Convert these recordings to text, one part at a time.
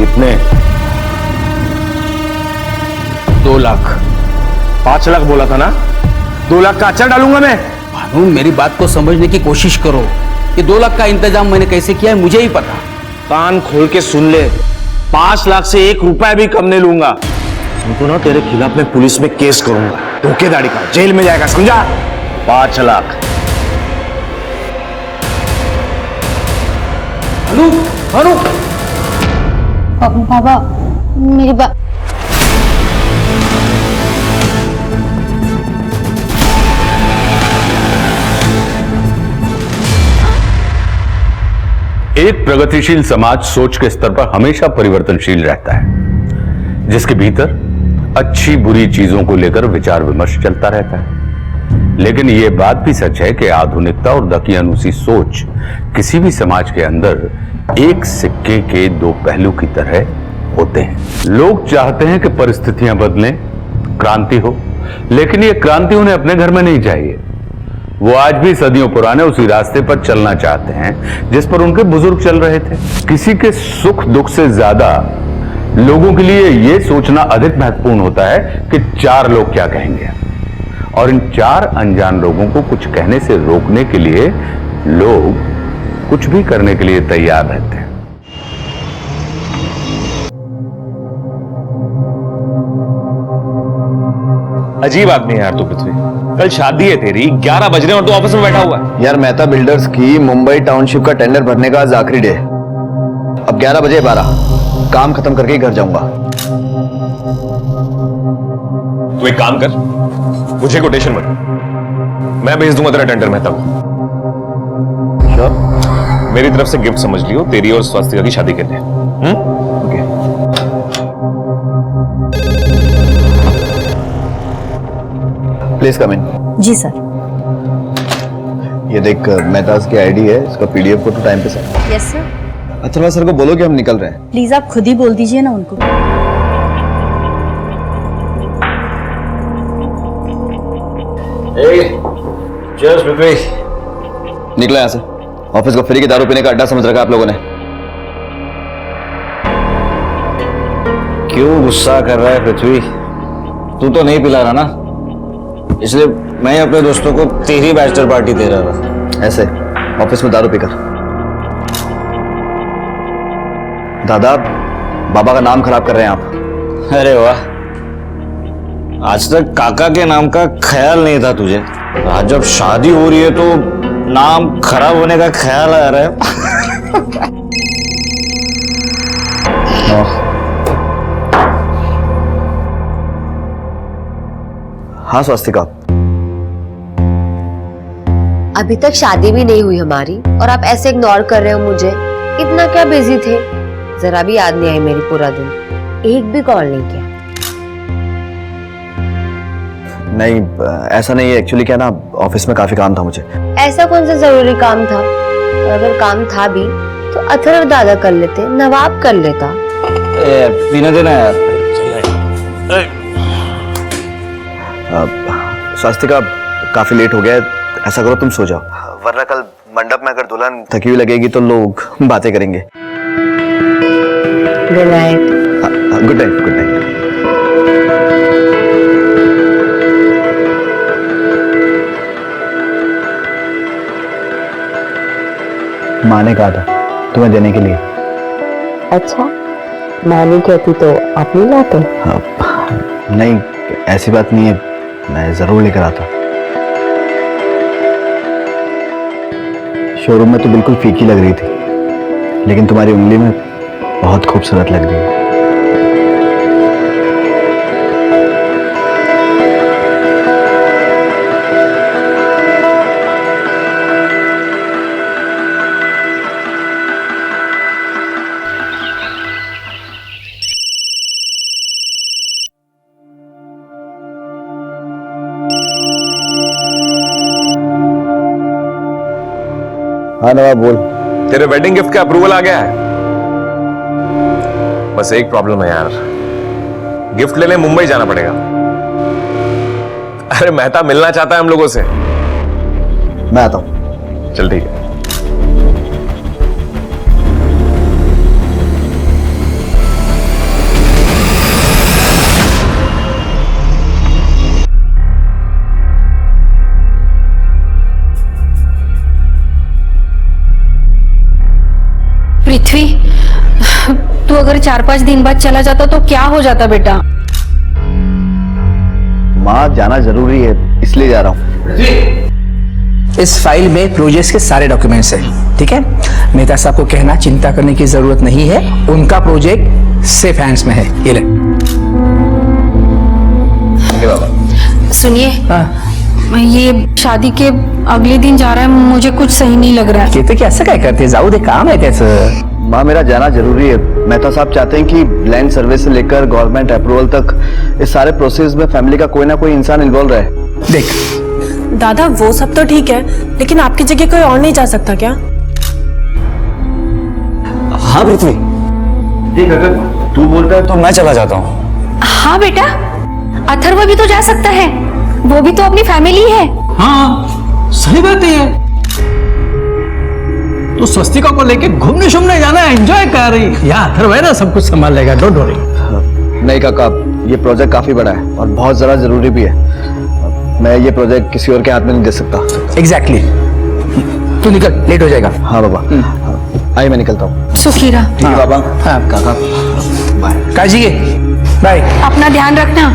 कितने? 2 लाख। 5 लाख बोला था ना? 2 लाख का अचार डालूंगा मैं। भानु, मेरी बात को समझने की कोशिश करो। ये 2 लाख का इंतजाम मैंने कैसे किया है मुझे ही पता। कान खोल के सुन ले, 5 लाख से 1 रुपया भी कम नहीं लूंगा। तुमको ना तेरे खिलाफ मैं पुलिस में केस करूंगा, धोखेधड़ी का, जेल में जाएगा, समझा? 5 लाख। भानु, भानु। बाबा, मेरी बात। एक प्रगतिशील समाज सोच के स्तर पर हमेशा परिवर्तनशील रहता है, जिसके भीतर अच्छी बुरी चीजों को लेकर विचार विमर्श चलता रहता है। लेकिन यह बात भी सच है कि आधुनिकता और दकियानूसी सोच किसी भी समाज के अंदर एक सिक्के के 2 पहलू की तरह होते हैं। लोग चाहते हैं कि परिस्थितियां बदलें, क्रांति हो, लेकिन यह क्रांति उन्हें अपने घर में नहीं चाहिए। वो आज भी सदियों पुराने उसी रास्ते पर चलना चाहते हैं जिस पर उनके बुजुर्ग चल रहे थे। किसी के सुख दुख से ज्यादा लोगों के लिए यह सोचना अधिक महत्वपूर्ण होता है कि 4 लोग क्या कहेंगे, और इन 4 अनजान लोगों को कुछ कहने से रोकने के लिए लोग कुछ भी करने के लिए तैयार रहते हैं। अजीब आदमी है यार तू पृथ्वी। कल शादी है तेरी, 11 बज रहे हैं और तू ऑफिस में बैठा हुआ है। यार मेहता बिल्डर्स की मुंबई टाउनशिप का टेंडर भरने का आज आखिरी डे है। अब 11 बजे 12 काम खत्म करके ही घर जाऊंगा। तू एक काम कर, मुझे कोटेशन मत, मैं भेज दूंगा तेरा टेंडर मेहता को। मेरी तरफ से गिफ्ट समझ लियो, तेरी और स्वास्थ्य की शादी के लिए। ओके। Please come in. जी सर। ये देख, मेहता की आईडी है, इसका पीडीएफ को तो टाइम पे send. Yes sir. Atharva sir को बोलो कि हम निकल रहे हैं। प्लीज आप खुद ही बोल दीजिए ना उनको। निकला यहाँ से। ऑफिस को फ्री की दारू पीने का अड्डा समझ रखा आप लोगों ने। क्यों गुस्सा कर रहा है पृथ्वी? तू तो नहीं पिला रहा ना, इसलिए मैं अपने दोस्तों को तेरी बैचलर पार्टी दे रहा था। ऐसे ऑफिस में दारू पीकर। दादा, बाबा का नाम खराब कर रहे हैं आप। अरे वाह, आज तक काका के नाम का ख्याल नहीं था तुझे, आज जब शादी हो रही है तो नाम खराब होने का ख्याल आ रहा है। हाँ स्वास्तिका, अभी तक शादी भी नहीं हुई हमारी और आप ऐसे इग्नोर कर रहे हो मुझे। इतना क्या बिजी थे? जरा भी याद नहीं आई मेरी पूरा दिन, एक भी कॉल नहीं किया। नहीं ऐसा नहीं है, एक्चुअली क्या ना, ऑफिस में काफी काम था मुझे। ऐसा कौन सा जरूरी काम था? और अगर काम था भी तो अथर्व दादा कर लेते, नवाब कर लेता। पीने देना यार। स्वास्तिका, काफी लेट हो गया है, ऐसा करो तुम सो जाओ, वरना कल मंडप में अगर दुल्हन थकी हुई लगेगी तो लोग बातें करेंगे। Good night. Good night. Good night. माँ ने कहा था तुम्हें देने के लिए। अच्छा, मैं नहीं कहती तो आप नहीं लाते? नहीं, ऐसी बात नहीं है, मैं जरूर लेकर आता। शोरूम में तो बिल्कुल फीकी लग रही थी, लेकिन तुम्हारी उंगली में बहुत खूबसूरत लग रही है। हाँ नवाब बोल। तेरे वेडिंग गिफ्ट का अप्रूवल आ गया है। बस एक प्रॉब्लम है यार, गिफ्ट लेने मुंबई जाना पड़ेगा। अरे मेहता मिलना चाहता है हम लोगों से। मैं आता हूं। चल ठीक है। पृथ्वी, तू अगर 4-5 दिन बाद चला जाता तो क्या हो जाता बेटा? माँ जाना जरूरी है इसलिए जा रहा हूँ। इस फाइल में प्रोजेक्ट्स के सारे डॉक्यूमेंट्स हैं, ठीक है? मेहता साहब को कहना चिंता करने की जरूरत नहीं है, उनका प्रोजेक्ट सेफ हैंड्स में है। ये ले। सुनिए, ये शादी के अगले दिन जा रहा है, मुझे कुछ सही नहीं लग रहा है। कहते कि ऐसा क्या करते, जाओ दे काम है कैसे? माँ मेरा जाना जरूरी है। मेहता साहब चाहते हैं कि लैंड सर्वे से लेकर गवर्नमेंट अप्रूवल तक इस सारे प्रोसेस में फैमिली का कोई ना कोई इंसान इन्वॉल्व रहे। देख दादा, वो सब तो ठीक है, लेकिन आपकी जगह कोई और नहीं जा सकता क्या? हाँ पृथ्वी, ठीक है, अगर तू बोलता है तो मैं चला जाता हूँ। हाँ बेटा, अथर्व भी तो जा सकता है, वो भी तो अपनी फैमिली है। हाँ सही बात है। तो स्वस्तिका को लेके घूमने शूमने जाना है, एंजॉय कर रही। यहाँ अथर्व है ना, सब कुछ संभाल लेगा, डोंट वरी। नहीं काका, ये प्रोजेक्ट काफी बड़ा है और बहुत ज्यादा जरूरी भी है। मैं ये प्रोजेक्ट किसी और के हाथ में नहीं दे सकता। एग्जैक्टली। तू निकल, लेट हो जाएगा। हाँ बाबा, आई मैं निकलता हूँ। सुखी रह। ठीक है बाबा। हाँ काका बाय। काजी के बाय। अपना ध्यान रखना।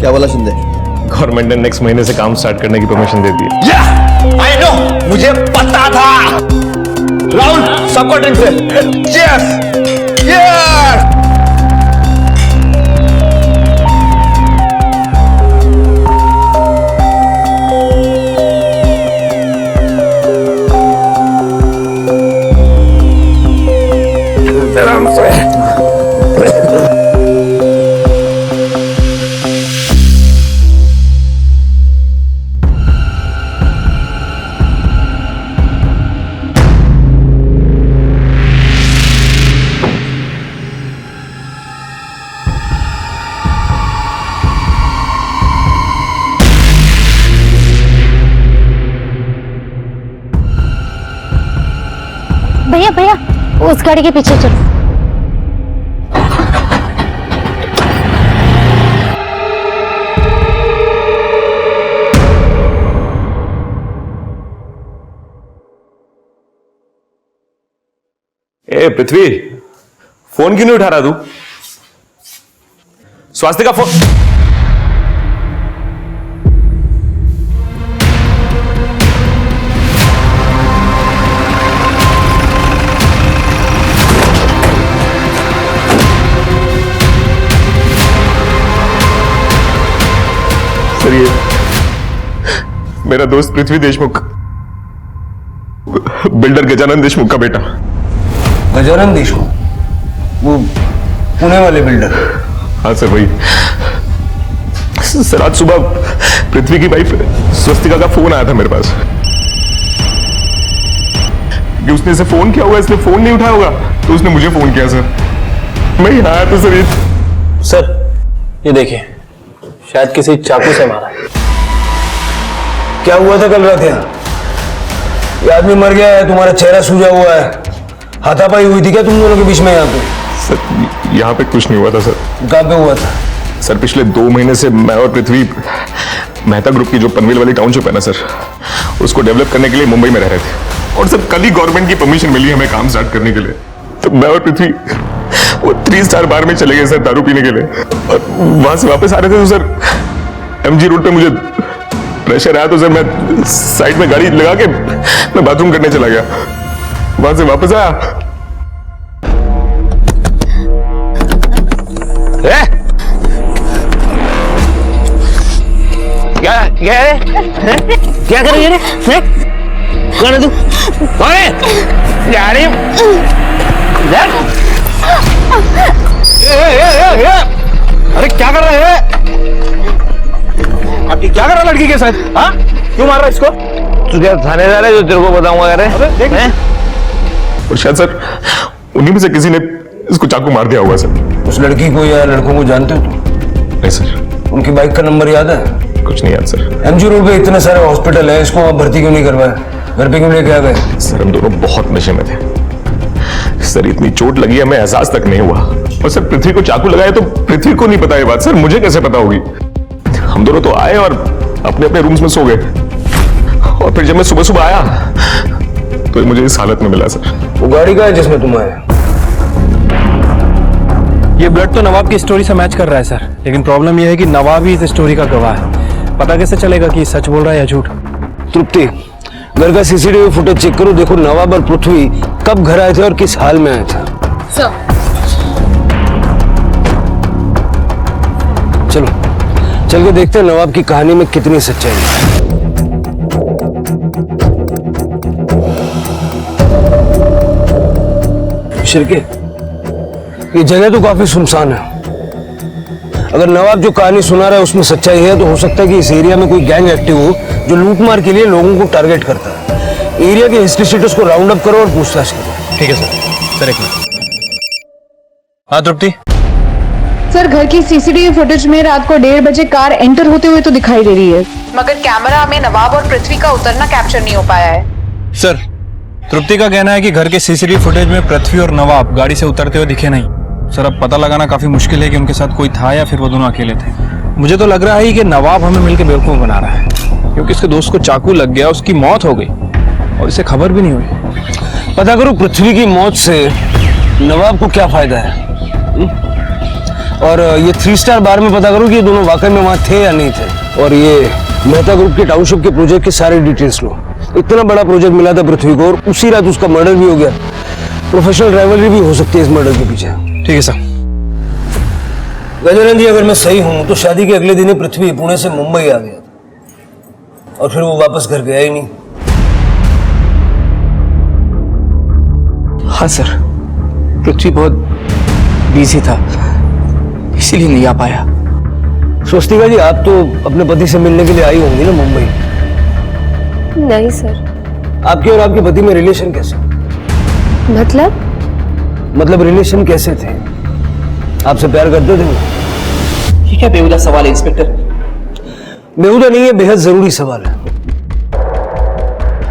क्या बोला शिंदे? गवर्नमेंट ने नेक्स्ट महीने से काम स्टार्ट करने की परमिशन दे दी है। आई नो, मुझे पता था। राहुल, सबको ड्रिंक से। Yes yes. भैया भैया, उस गाड़ी के पीछे चलो। ए पृथ्वी, फोन क्यों नहीं उठा रहा तू? स्वास्तिका फोन। सर ये मेरा दोस्त पृथ्वी देशमुख, बिल्डर गजानन देशमुख का बेटा। गजानन देशमुख, वो पुणे वाले बिल्डर? हाँ सर वही। सर आज सुबह पृथ्वी की वाइफ स्वस्तिका का फोन आया था मेरे पास कि उसने इसे फोन किया होगा, इसने फोन नहीं उठाया होगा, तो उसने मुझे फोन किया सर। मैं यहाँ आया तो सर ये देखिए, शायद किसी चाकू से मारा। क्या हुआ था कल रात यहाँ? ये आदमी मर गया है, तुम्हारा चेहरा सूजा हुआ है, हाथापाई हुई थी क्या तुम दोनों के बीच में यहाँ पे? सर यहाँ पे कुछ नहीं हुआ था सर। कहाँ पे हुआ था? सर पिछले 2 महीने से मैं और पृथ्वी मेहता ग्रुप की जो पनवेल वाली टाउनशिप है ना सर, उसको डेवलप करने के लिए मुंबई में रह रहे थे। और सर कल ही गवर्नमेंट की परमिशन मिली हमें काम स्टार्ट करने के लिए। तो मैं और पृथ्वी वो 3 स्टार बार में चले गए सर दारू पीने के लिए, और वहां से वापस आ रहे थे तो सर MG रोड पे मुझे प्रेशर आया, तो सर मैं साइड में गाड़ी लगा के मैं बाथरूम करने चला गया। वहां से वापस आया, क्या कर रही है? कौन है तू? कौन है? गाड़ी अरे क्या कर रहे हैं? आप क्या कर रहा लड़की के साथ? हाँ क्यों मार रहा है इसको? तू क्या थानेदार है जो तेरे को बताऊंगा? अरे और शायद सर उन्हीं में से किसी ने इसको चाकू मार दिया होगा सर। उस लड़की को या लड़कों को जानते हो तुम? नहीं सर। उनकी बाइक का नंबर याद है? कुछ नहीं याद सर। MG रोड पे इतने सारे हॉस्पिटल है, इसको वहां भर्ती क्यों नहीं करवाया? घर पे क्यों लेके आ गए? सर हम दोनों बहुत नशे में थे, सर इतनी चोट लगी हमें एहसास तक नहीं हुआ। और सर पृथ्वी को चाकू लगाया तो पृथ्वी को नहीं पता ये बात, सर मुझे कैसे पता होगी? हम दोनों तो आए और अपने अपने रूम्स में सो गए, और फिर जब मैं सुबह सुबह आया तो मुझे इस हालत में मिला सर। वो गाड़ी का है जिसमें तुम आए? ये ब्लड तो नवाब की स्टोरी से मैच कर रहा है सर, लेकिन प्रॉब्लम यह है कि नवाब ही इस स्टोरी का गवाह है। पता कैसे चलेगा कि सच बोल रहा है या झूठ? तृप्ति, घर का सीसीटीवी फुटेज चेक करो, देखो नवाब और पृथ्वी कब घर आए थे और किस हाल में आए थे। चलो चल के देखते हैं नवाब की कहानी में कितनी सच्चाई है। शिरके, ये जगह तो काफी सुनसान है। अगर नवाब जो कहानी सुना रहा है उसमें सच्चाई है तो हो सकता है कि इस एरिया में कोई गैंग एक्टिव हो जो लूटमार के लिए लोगों को टारगेट करता है। एरिया के हिस्ट्री शीटर्स को राउंड अप करो और पूछताछ करो। ठीक है सर एक मिनट। हाँ तृप्ति, सर घर की सीसीटीवी फुटेज में रात को 1:30 बजे कार एंटर होते हुए तो दिखाई दे रही है, मगर कैमरा में नवाब और पृथ्वी का उतरना कैप्चर नहीं हो पाया है। सर तृप्ति का कहना है कि घर के सीसीटीवी फुटेज में पृथ्वी और नवाब गाड़ी से उतरते हुए दिखे नहीं। सर अब पता लगाना काफी मुश्किल है कि उनके साथ कोई था या फिर वो दोनों अकेले थे। मुझे तो लग रहा है कि नवाब हमें मिलकर बेवकूफ बना रहा है, क्योंकि इसके दोस्त को चाकू लग गया, उसकी मौत हो गई और इसे खबर भी नहीं हुई। पता करो पृथ्वी की मौत से नवाब को क्या फायदा है। और ये 3 स्टार बार में पता करो कि ये दोनों वाकई में वहां थे या नहीं थे। और ये मेहता ग्रुप के टाउनशिप के प्रोजेक्ट की सारी डिटेल्स लो। इतना बड़ा प्रोजेक्ट मिला था पृथ्वी को और उसी रात उसका मर्डर भी हो गया। प्रोफेशनल राइवलरी भी हो सकती है इस मर्डर के पीछे। ठीक है सर। गजानन जी, अगर मैं सही हूं तो शादी के अगले दिन ही पृथ्वी पुणे से मुंबई आ गया था और फिर वो वापस घर गया ही नहीं। हाँ सर, पृथ्वी बहुत बिजी था, इसीलिए नहीं आ पाया। स्वस्तिका जी, आप तो अपने पति से मिलने के लिए आई होंगी ना मुंबई? नहीं सर। आपके और आपके पति में रिलेशन कैसे? मतलब रिलेशन कैसे थे? आपसे प्यार करते थे? ये क्या बेहुदा सवाल है इंस्पेक्टर? बेहुदा नहीं है, बेहद जरूरी सवाल है।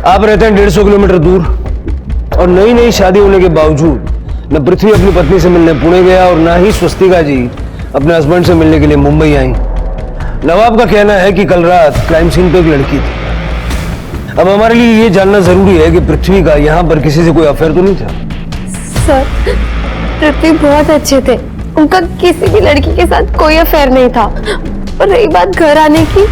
आप रहते हैं 150 किलोमीटर दूर और नई नई शादी होने के बावजूद न पृथ्वी अपनी पत्नी से मिलने पुणे गया और ना ही स्वस्तिका जी अपने हस्बैंड से मिलने के लिए मुंबई आई। नवाब का कहना है कि कल रात क्राइम सीन पे एक लड़की थी। अब हमारे लिए ये जानना जरूरी है कि पृथ्वी का यहाँ पर किसी से कोई अफेयर तो नहीं था? सर, पृथ्वी बहुत अच्छे थे, उनका किसी भी लड़की के साथ कोई अफेयर नहीं था। और रही बात घर आने की,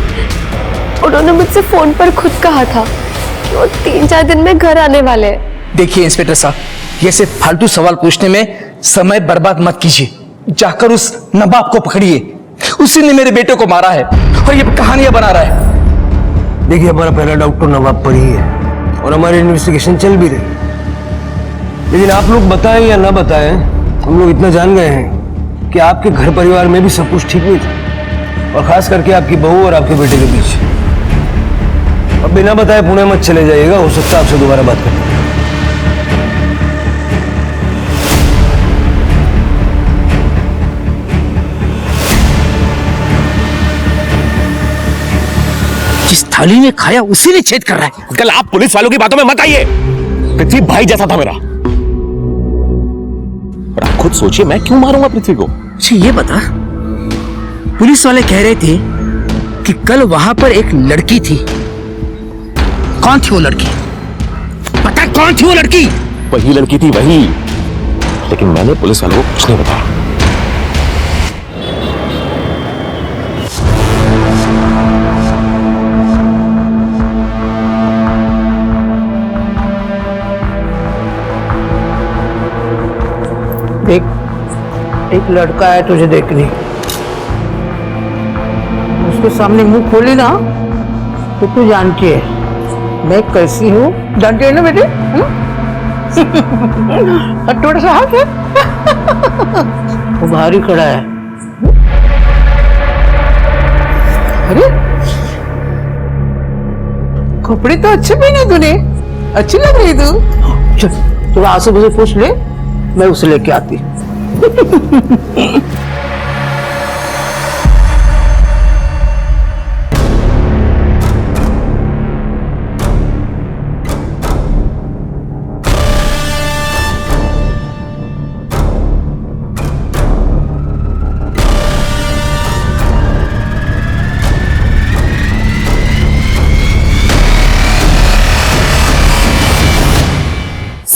उन्होंने मुझसे फोन पर खुद कहा था कि वो 3-4 दिन में घर आने वाले हैं। देखिए इंस्पेक्टर साहब, ये सिर्फ फालतू सवाल पूछने में समय बर्बाद मत कीजिए। जाकर उस नवाब को पकड़िए, उसी ने मेरे बेटे को मारा है और ये कहानियां बना रहा है। देखिए, हमारा पहला डाउट तो नवाब पर ही है और हमारी इन्वेस्टिगेशन चल भी रही। लेकिन आप लोग बताएं या ना बताएं, हम लोग इतना जान गए हैं कि आपके घर परिवार में भी सब कुछ ठीक नहीं था, और खास करके आपकी बहू और आपके बेटे के बीच। अब बिना बताए पुणे मत चले जाइएगा, हो सकता है आपसे दोबारा बात करनी। जिस थाली में खाया उसी ने छेद कर रहा है। कल आप पुलिस वालों की बातों में मत आइए। पृथ्वी भाई जैसा था मेरा, और आप खुद सोचिए मैं क्यों मारूंगा पृथ्वी को? अच्छा ये बता, पुलिस वाले कह रहे थे कि कल वहां पर एक लड़की थी, कौन थी वो लड़की? पता कौन थी वो लड़की? वही लड़की थी, वही। लेकिन मैंने पुलिस वालों को कुछ नहीं बताया। देख, एक लड़का है तुझे देखने, उसके सामने मुंह खोली ना तो तू जानती है मैं कैसी हूँ। जानती है ना बेटे? थोड़ा सा हाथ है। वो भारी खड़ा है। अरे कपड़े तो अच्छे पहने तूने, अच्छी लग रही तू। चल थोड़ा आंसू मुझे पूछ ले, मैं उसे लेके आती।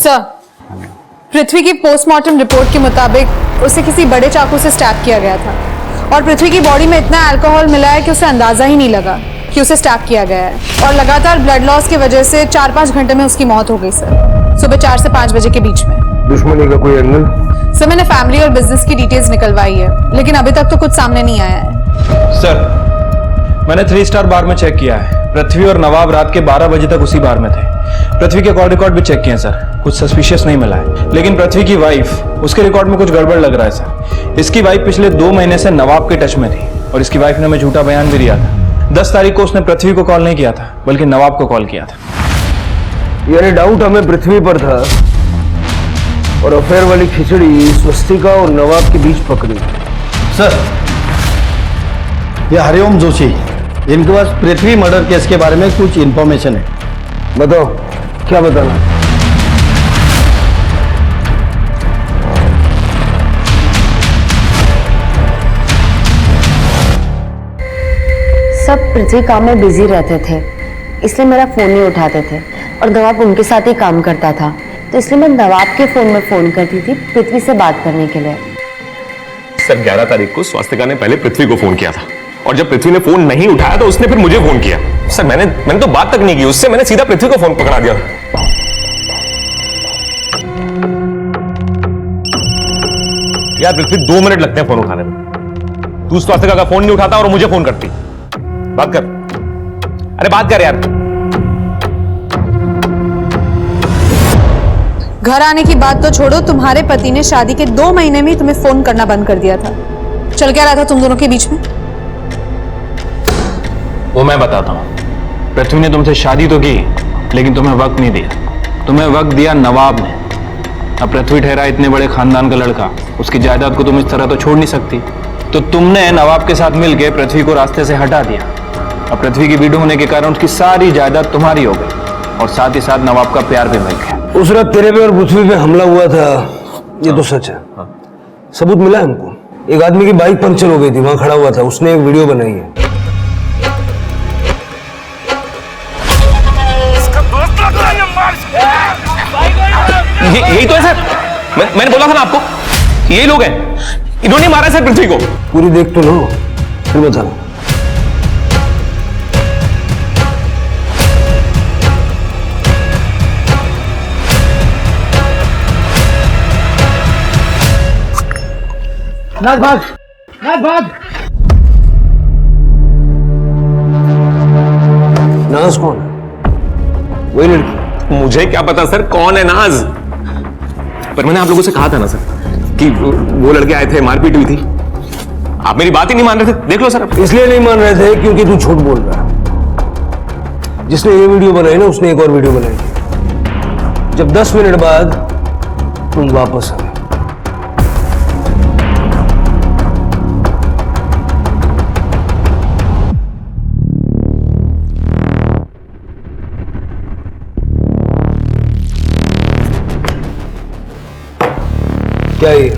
सर, पृथ्वी की पोस्टमार्टम रिपोर्ट के मुताबिक उसे किसी बड़े चाकू से स्टैब किया गया था और पृथ्वी की बॉडी में इतना अल्कोहल मिला है कि उसे अंदाजा ही नहीं लगा कि उसे स्टैब किया गया है और लगातार ब्लड लॉस की वजह से 4-5 घंटे में उसकी मौत हो गई सर, सुबह 4 से 5 बजे के बीच में। दुश्मनी का कोई एंगल? सर, मैंने फैमिली और बिजनेस की डिटेल्स निकलवाई है, लेकिन अभी तक तो कुछ सामने नहीं आया है। सर, मैंने 3 स्टार बार में चेक किया है। पृथ्वी और नवाब रात के 12 बजे तक उसी बार में थे। पृथ्वी के कॉल रिकॉर्ड भी चेक किए सर, कुछ सस्पिशियस नहीं मिला है। लेकिन पृथ्वी की वाइफ, उसके रिकॉर्ड में कुछ गड़बड़ लग रहा है सर। इसकी वाइफ पिछले 2 महीने से नवाब के टच में थी और इसकी वाइफ ने हमें झूठा बयान भी दिया था। 10 तारीख को उसने पृथ्वी को कॉल नहीं किया था, बल्कि नवाब को कॉल किया था। यानी डाउट हमें पृथ्वी पर था और अफेयर वाली खिचड़ी स्वस्तिका और नवाब के बीच पकड़ी। सर, ये हरिओम जोशी, इनके पास पृथ्वी मर्डर केस के बारे में कुछ इंफॉर्मेशन है। बताओ, क्या बताना? सब पृथ्वी काम में बिजी रहते थे, इसलिए मेरा फोन नहीं उठाते थे और नवाब उनके साथ ही काम करता था, तो इसलिए मैं नवाब के फोन में फोन करती थी पृथ्वी से बात करने के लिए। सर, 11 तारीख को स्वास्तिका ने पहले पृथ्वी को फोन किया था और जब पृथ्वी ने फोन नहीं उठाया तो उसने फिर मुझे फोन किया। सर, मैंने तो बात तक नहीं की उससे, मैंने सीधा पृथ्वी को फोन पकड़ा दिया। यार पृथ्वी, 2 मिनट लगते हैं फोन उठाने में। तू स्वास्तिका का फोन नहीं उठाता और मुझे फोन करती। बात कर, अरे बात कर यार। घर आने की बात तो छोड़ो, तुम्हारे पति ने शादी के 2 महीने में तुम्हें फोन करना बंद कर दिया था। चल क्या रहा था तुम दोनों के बीच में? वो मैं बताता हूँ। पृथ्वी ने तुमसे शादी तो की, लेकिन तुम्हें वक्त नहीं दिया। तुम्हें वक्त दिया नवाब ने। अब पृथ्वी ठहरा इतने बड़े खानदान का लड़का, उसकी जायदाद को तुम इस तरह तो छोड़ नहीं सकती। तो तुमने नवाब के साथ मिलकर पृथ्वी को रास्ते से हटा दिया। अब पृथ्वी की विडो होने के कारण उसकी सारी जायदाद तुम्हारी हो गई और साथ ही साथ नवाब का प्यार भी मिल गया। उस रात तेरे पे और पृथ्वी पे हमला हुआ था, ये तो सच है। सबूत मिला है हमको। एक आदमी की बाइक पंक्चर हो गई थी, वहां खड़ा हुआ था, उसने एक वीडियो बनाई है। यही तो है सर, मैंने बोला था ना आपको, यही लोग हैं, इन्होंने मारा है सर पृथ्वी को। पूरी देख तो लो, फिर बताना। नाथ भाग, नाथ भाग। नाज कौन है? वही लड़की? मुझे क्या पता सर कौन है नाज, पर मैंने आप लोगों से कहा था ना सर कि वो लड़के आए थे, मारपीट हुई थी। आप मेरी बात ही नहीं मान रहे थे, देख लो सर। इसलिए नहीं मान रहे थे क्योंकि तू झूठ बोल रहा है। जिसने ये वीडियो बनाई ना, उसने एक और वीडियो बनाई। जब 10 मिनट बाद तुम वापस आए। क्या ये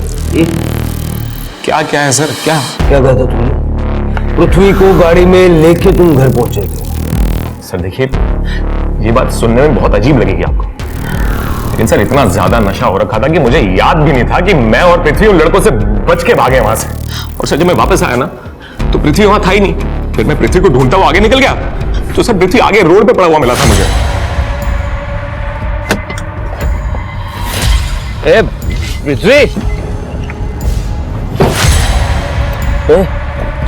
क्या क्या है सर? क्या क्या कहा था तुमने? पृथ्वी को गाड़ी में लेके तुम घर पहुंचे थे। सर देखिए, ये बात सुनने में बहुत अजीब लगेगी आपको, लेकिन सर इतना ज्यादा नशा हो रखा था कि मुझे याद भी नहीं था कि मैं और पृथ्वी उन लड़कों से बच के भागे वहां से। और सर जब मैं वापस आया ना, तो पृथ्वी वहां था ही नहीं। फिर मैं पृथ्वी को ढूंढता हुआ आगे निकल गया, तो सर पृथ्वी आगे रोड पे पड़ा हुआ मिला था मुझे। पृथ्वी,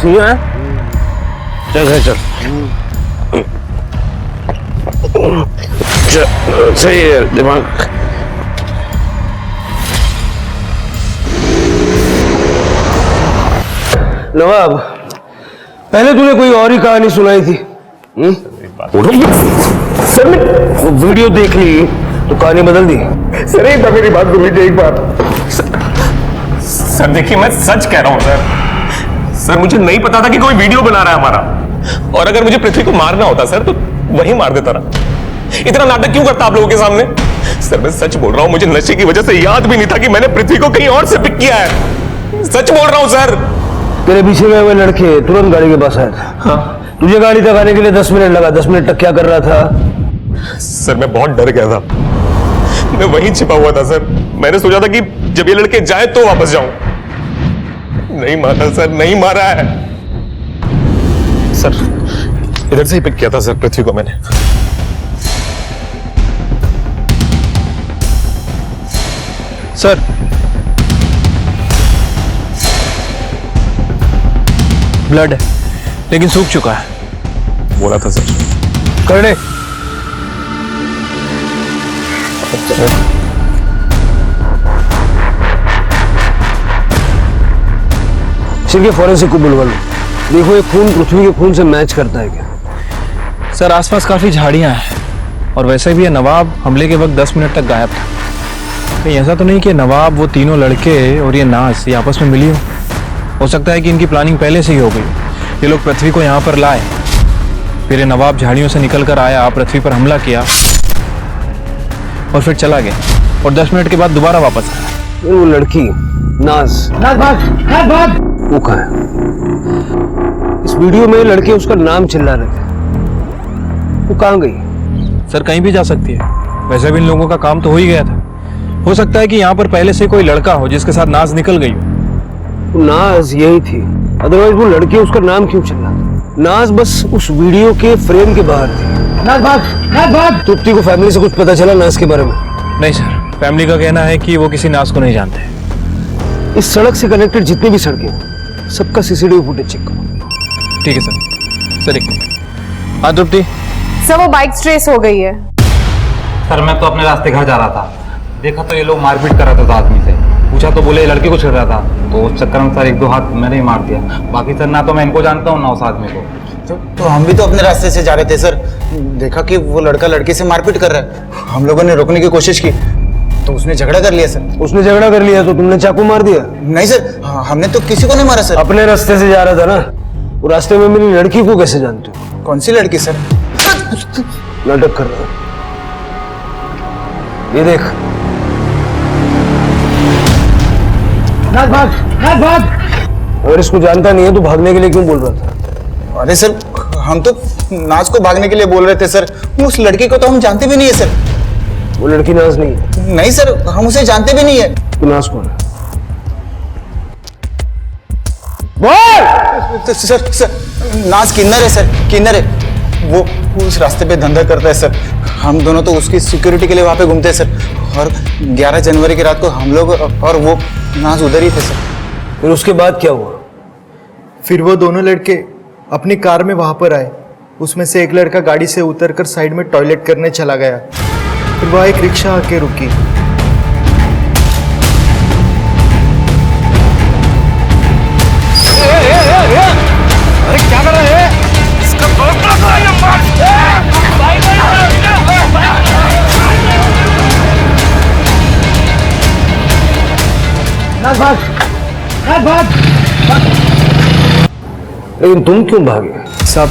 ठीक है, चल चल चल, सही है दिमाग। नवाब, पहले तूने कोई और ही कहानी सुनाई थी। सर वो वीडियो देख ली तो कहानी बदल दी। सर एक बार मेरी बात सुन लीजिए एक बार। सर देखिए, मैं सच कह रहा हूं सर मुझे नहीं पता था कि कोई वीडियो बना रहा है हमारा, और अगर मुझे पृथ्वी को मारना होता सर तो वही मार देता ना। इतना नाटक क्यों करता आप लोगों के सामने? सर मैं सच बोल रहा हूं, मुझे नशे की वजह से याद भी नहीं था कि मैंने पृथ्वी को कहीं और से पिक किया है। सच बोल रहा हूं सर। तेरे पीछे गए हुए लड़के तुरंत गाड़ी के पास आए थे। हाँ। तुझे गाड़ी तक आने के लिए 10 मिनट लगा। 10 मिनट तक क्या कर रहा था? सर मैं बहुत डर गया था। मैं वहीं छिपा हुआ था सर। मैंने सोचा था कि जब ये लड़के जाए तो वापस जाऊं। नहीं मारा सर, नहीं मारा है सर। इधर से ही पिक किया था सर पृथ्वी को मैंने। सर ब्लड है लेकिन सूख चुका है। बोला था सर। कर दे। सिर्फ फॉरेंसिक को बुलवा लो, देखो ये खून पृथ्वी के खून से मैच करता है क्या। सर आसपास काफी झाड़ियां हैं और वैसे भी ये नवाब हमले के वक्त 10 मिनट तक गायब था। कहीं ऐसा तो नहीं कि नवाब, वो तीनों लड़के और ये नाज ये आपस में मिली हो सकता है कि इनकी प्लानिंग पहले से ही हो गई। ये लोग पृथ्वी को यहाँ पर लाए, फिर ये नवाब झाड़ियों से निकल कर आया, पृथ्वी पर हमला किया और फिर चला गया और 10 मिनट के बाद दोबारा वापस आया। वो लड़की नाज भाग वो कहाँ है? इस वीडियो में लड़के उसका नाम चिल्ला रहे थे, वो कहाँ गई? सर कहीं भी जा सकती है, वैसे भी इन लोगों का काम तो हो ही गया था। हो सकता है कि यहाँ पर पहले से कोई लड़का हो जिसके साथ नाज निकल गई हो। नाज यही थी, अदरवाइज वो लड़की उसका नाम क्यों चिल्ला? नाज बस उस वीडियो के फ्रेम के बाहर थी। नाज भाग। तृप्ति को फैमिली से कुछ पता चला नाज के बारे में? नहीं सर, फैमिली का कहना है कि वो किसी नाज को नहीं जानते। इस सड़क से कनेक्टेड जितनी भी सड़कें सबका सीसीटीवी फुटेज चेक करो। ठीक है सर। सर एक हाँ तृप्ति। सर वो बाइक ट्रेस हो गई है। सर मैं तो अपने रास्ते घर जा रहा था, देखा तो ये लोग मारपीट कर रहा था आदमी से, पूछा तो बोले लड़के को छेड़ रहा था, तो उस चक्कर में सर 1-2 हाथ मैंने ही मार दिया। बाकी सर ना तो मैं इनको जानता हूँ ना उस आदमी को। तो हम भी तो अपने रास्ते से जा रहे थे सर, देखा कि वो लड़का लड़के से मारपीट कर रहा है। हम लोगों ने रोकने की कोशिश की तो उसने झगड़ा कर लिया सर। उसने झगड़ा कर लिया तो तुमने चाकू मार दिया? नहीं सर, हमने तो किसी को नहीं मारा सर। अपने रास्ते से जा रहा था ना, वो रास्ते में मेरी लड़की को कैसे जानते हो? कौन सी लड़की सर? नाटक कर रहा है, ये देख। भाग। अगर इसको जानता नहीं है तो भागने के लिए क्यों बोल रहा था? अरे सर हम तो नाज को भागने के लिए बोल रहे थे सर, उस लड़की को तो हम जानते भी नहीं है सर। वो लड़की नाज नहीं है। नहीं सर, हम उसे जानते भी नहीं है। तो नाज कौन है? बोल। सर नाज किन्नर है सर, किन्नर है। वो उस रास्ते पे धंधा करता है सर। हम दोनों तो उसकी सिक्योरिटी के लिए वहां पे घूमते हैं सर। और 11 जनवरी की रात को हम लोग और वो नाज उधर ही थे सर। फिर उसके बाद क्या हुआ? फिर वो दोनों लड़के अपनी कार में वहां पर आए। उसमें से एक लड़का गाड़ी से उतरकर साइड में टॉयलेट करने चला गया। फिर वह एक रिक्शा आके रुकी। अरे क्या कर रहे हैं? इसका भाग। लेकिन तुम क्यों भागे? सब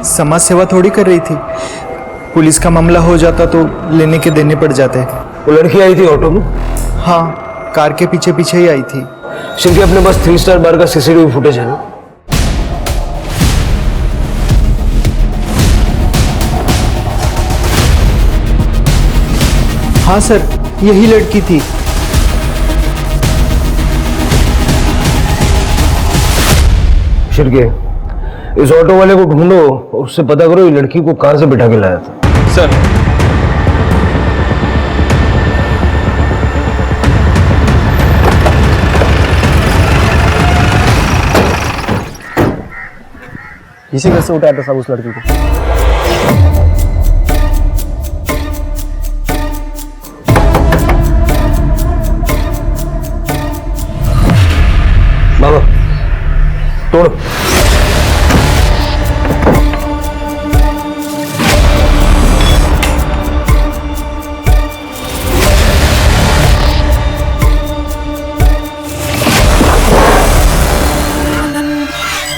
समाज सेवा थोड़ी कर रही थी। पुलिस का मामला हो जाता तो लेने के देने पड़ जाते। वो लड़की आई थी ऑटो में? हाँ, कार के पीछे पीछे ही आई थी। शिल्पी अपने पास 3 स्टार बार का सीसीटीवी फुटेज है ना? हाँ सर, यही लड़की थी। शिरके, इस ऑटो वाले को ढूंढो और उससे पता करो ये लड़की को कहां से बिठा के लाया था। सर इसी घर से उठाया था सब उस लड़की को। बाबा तोड़।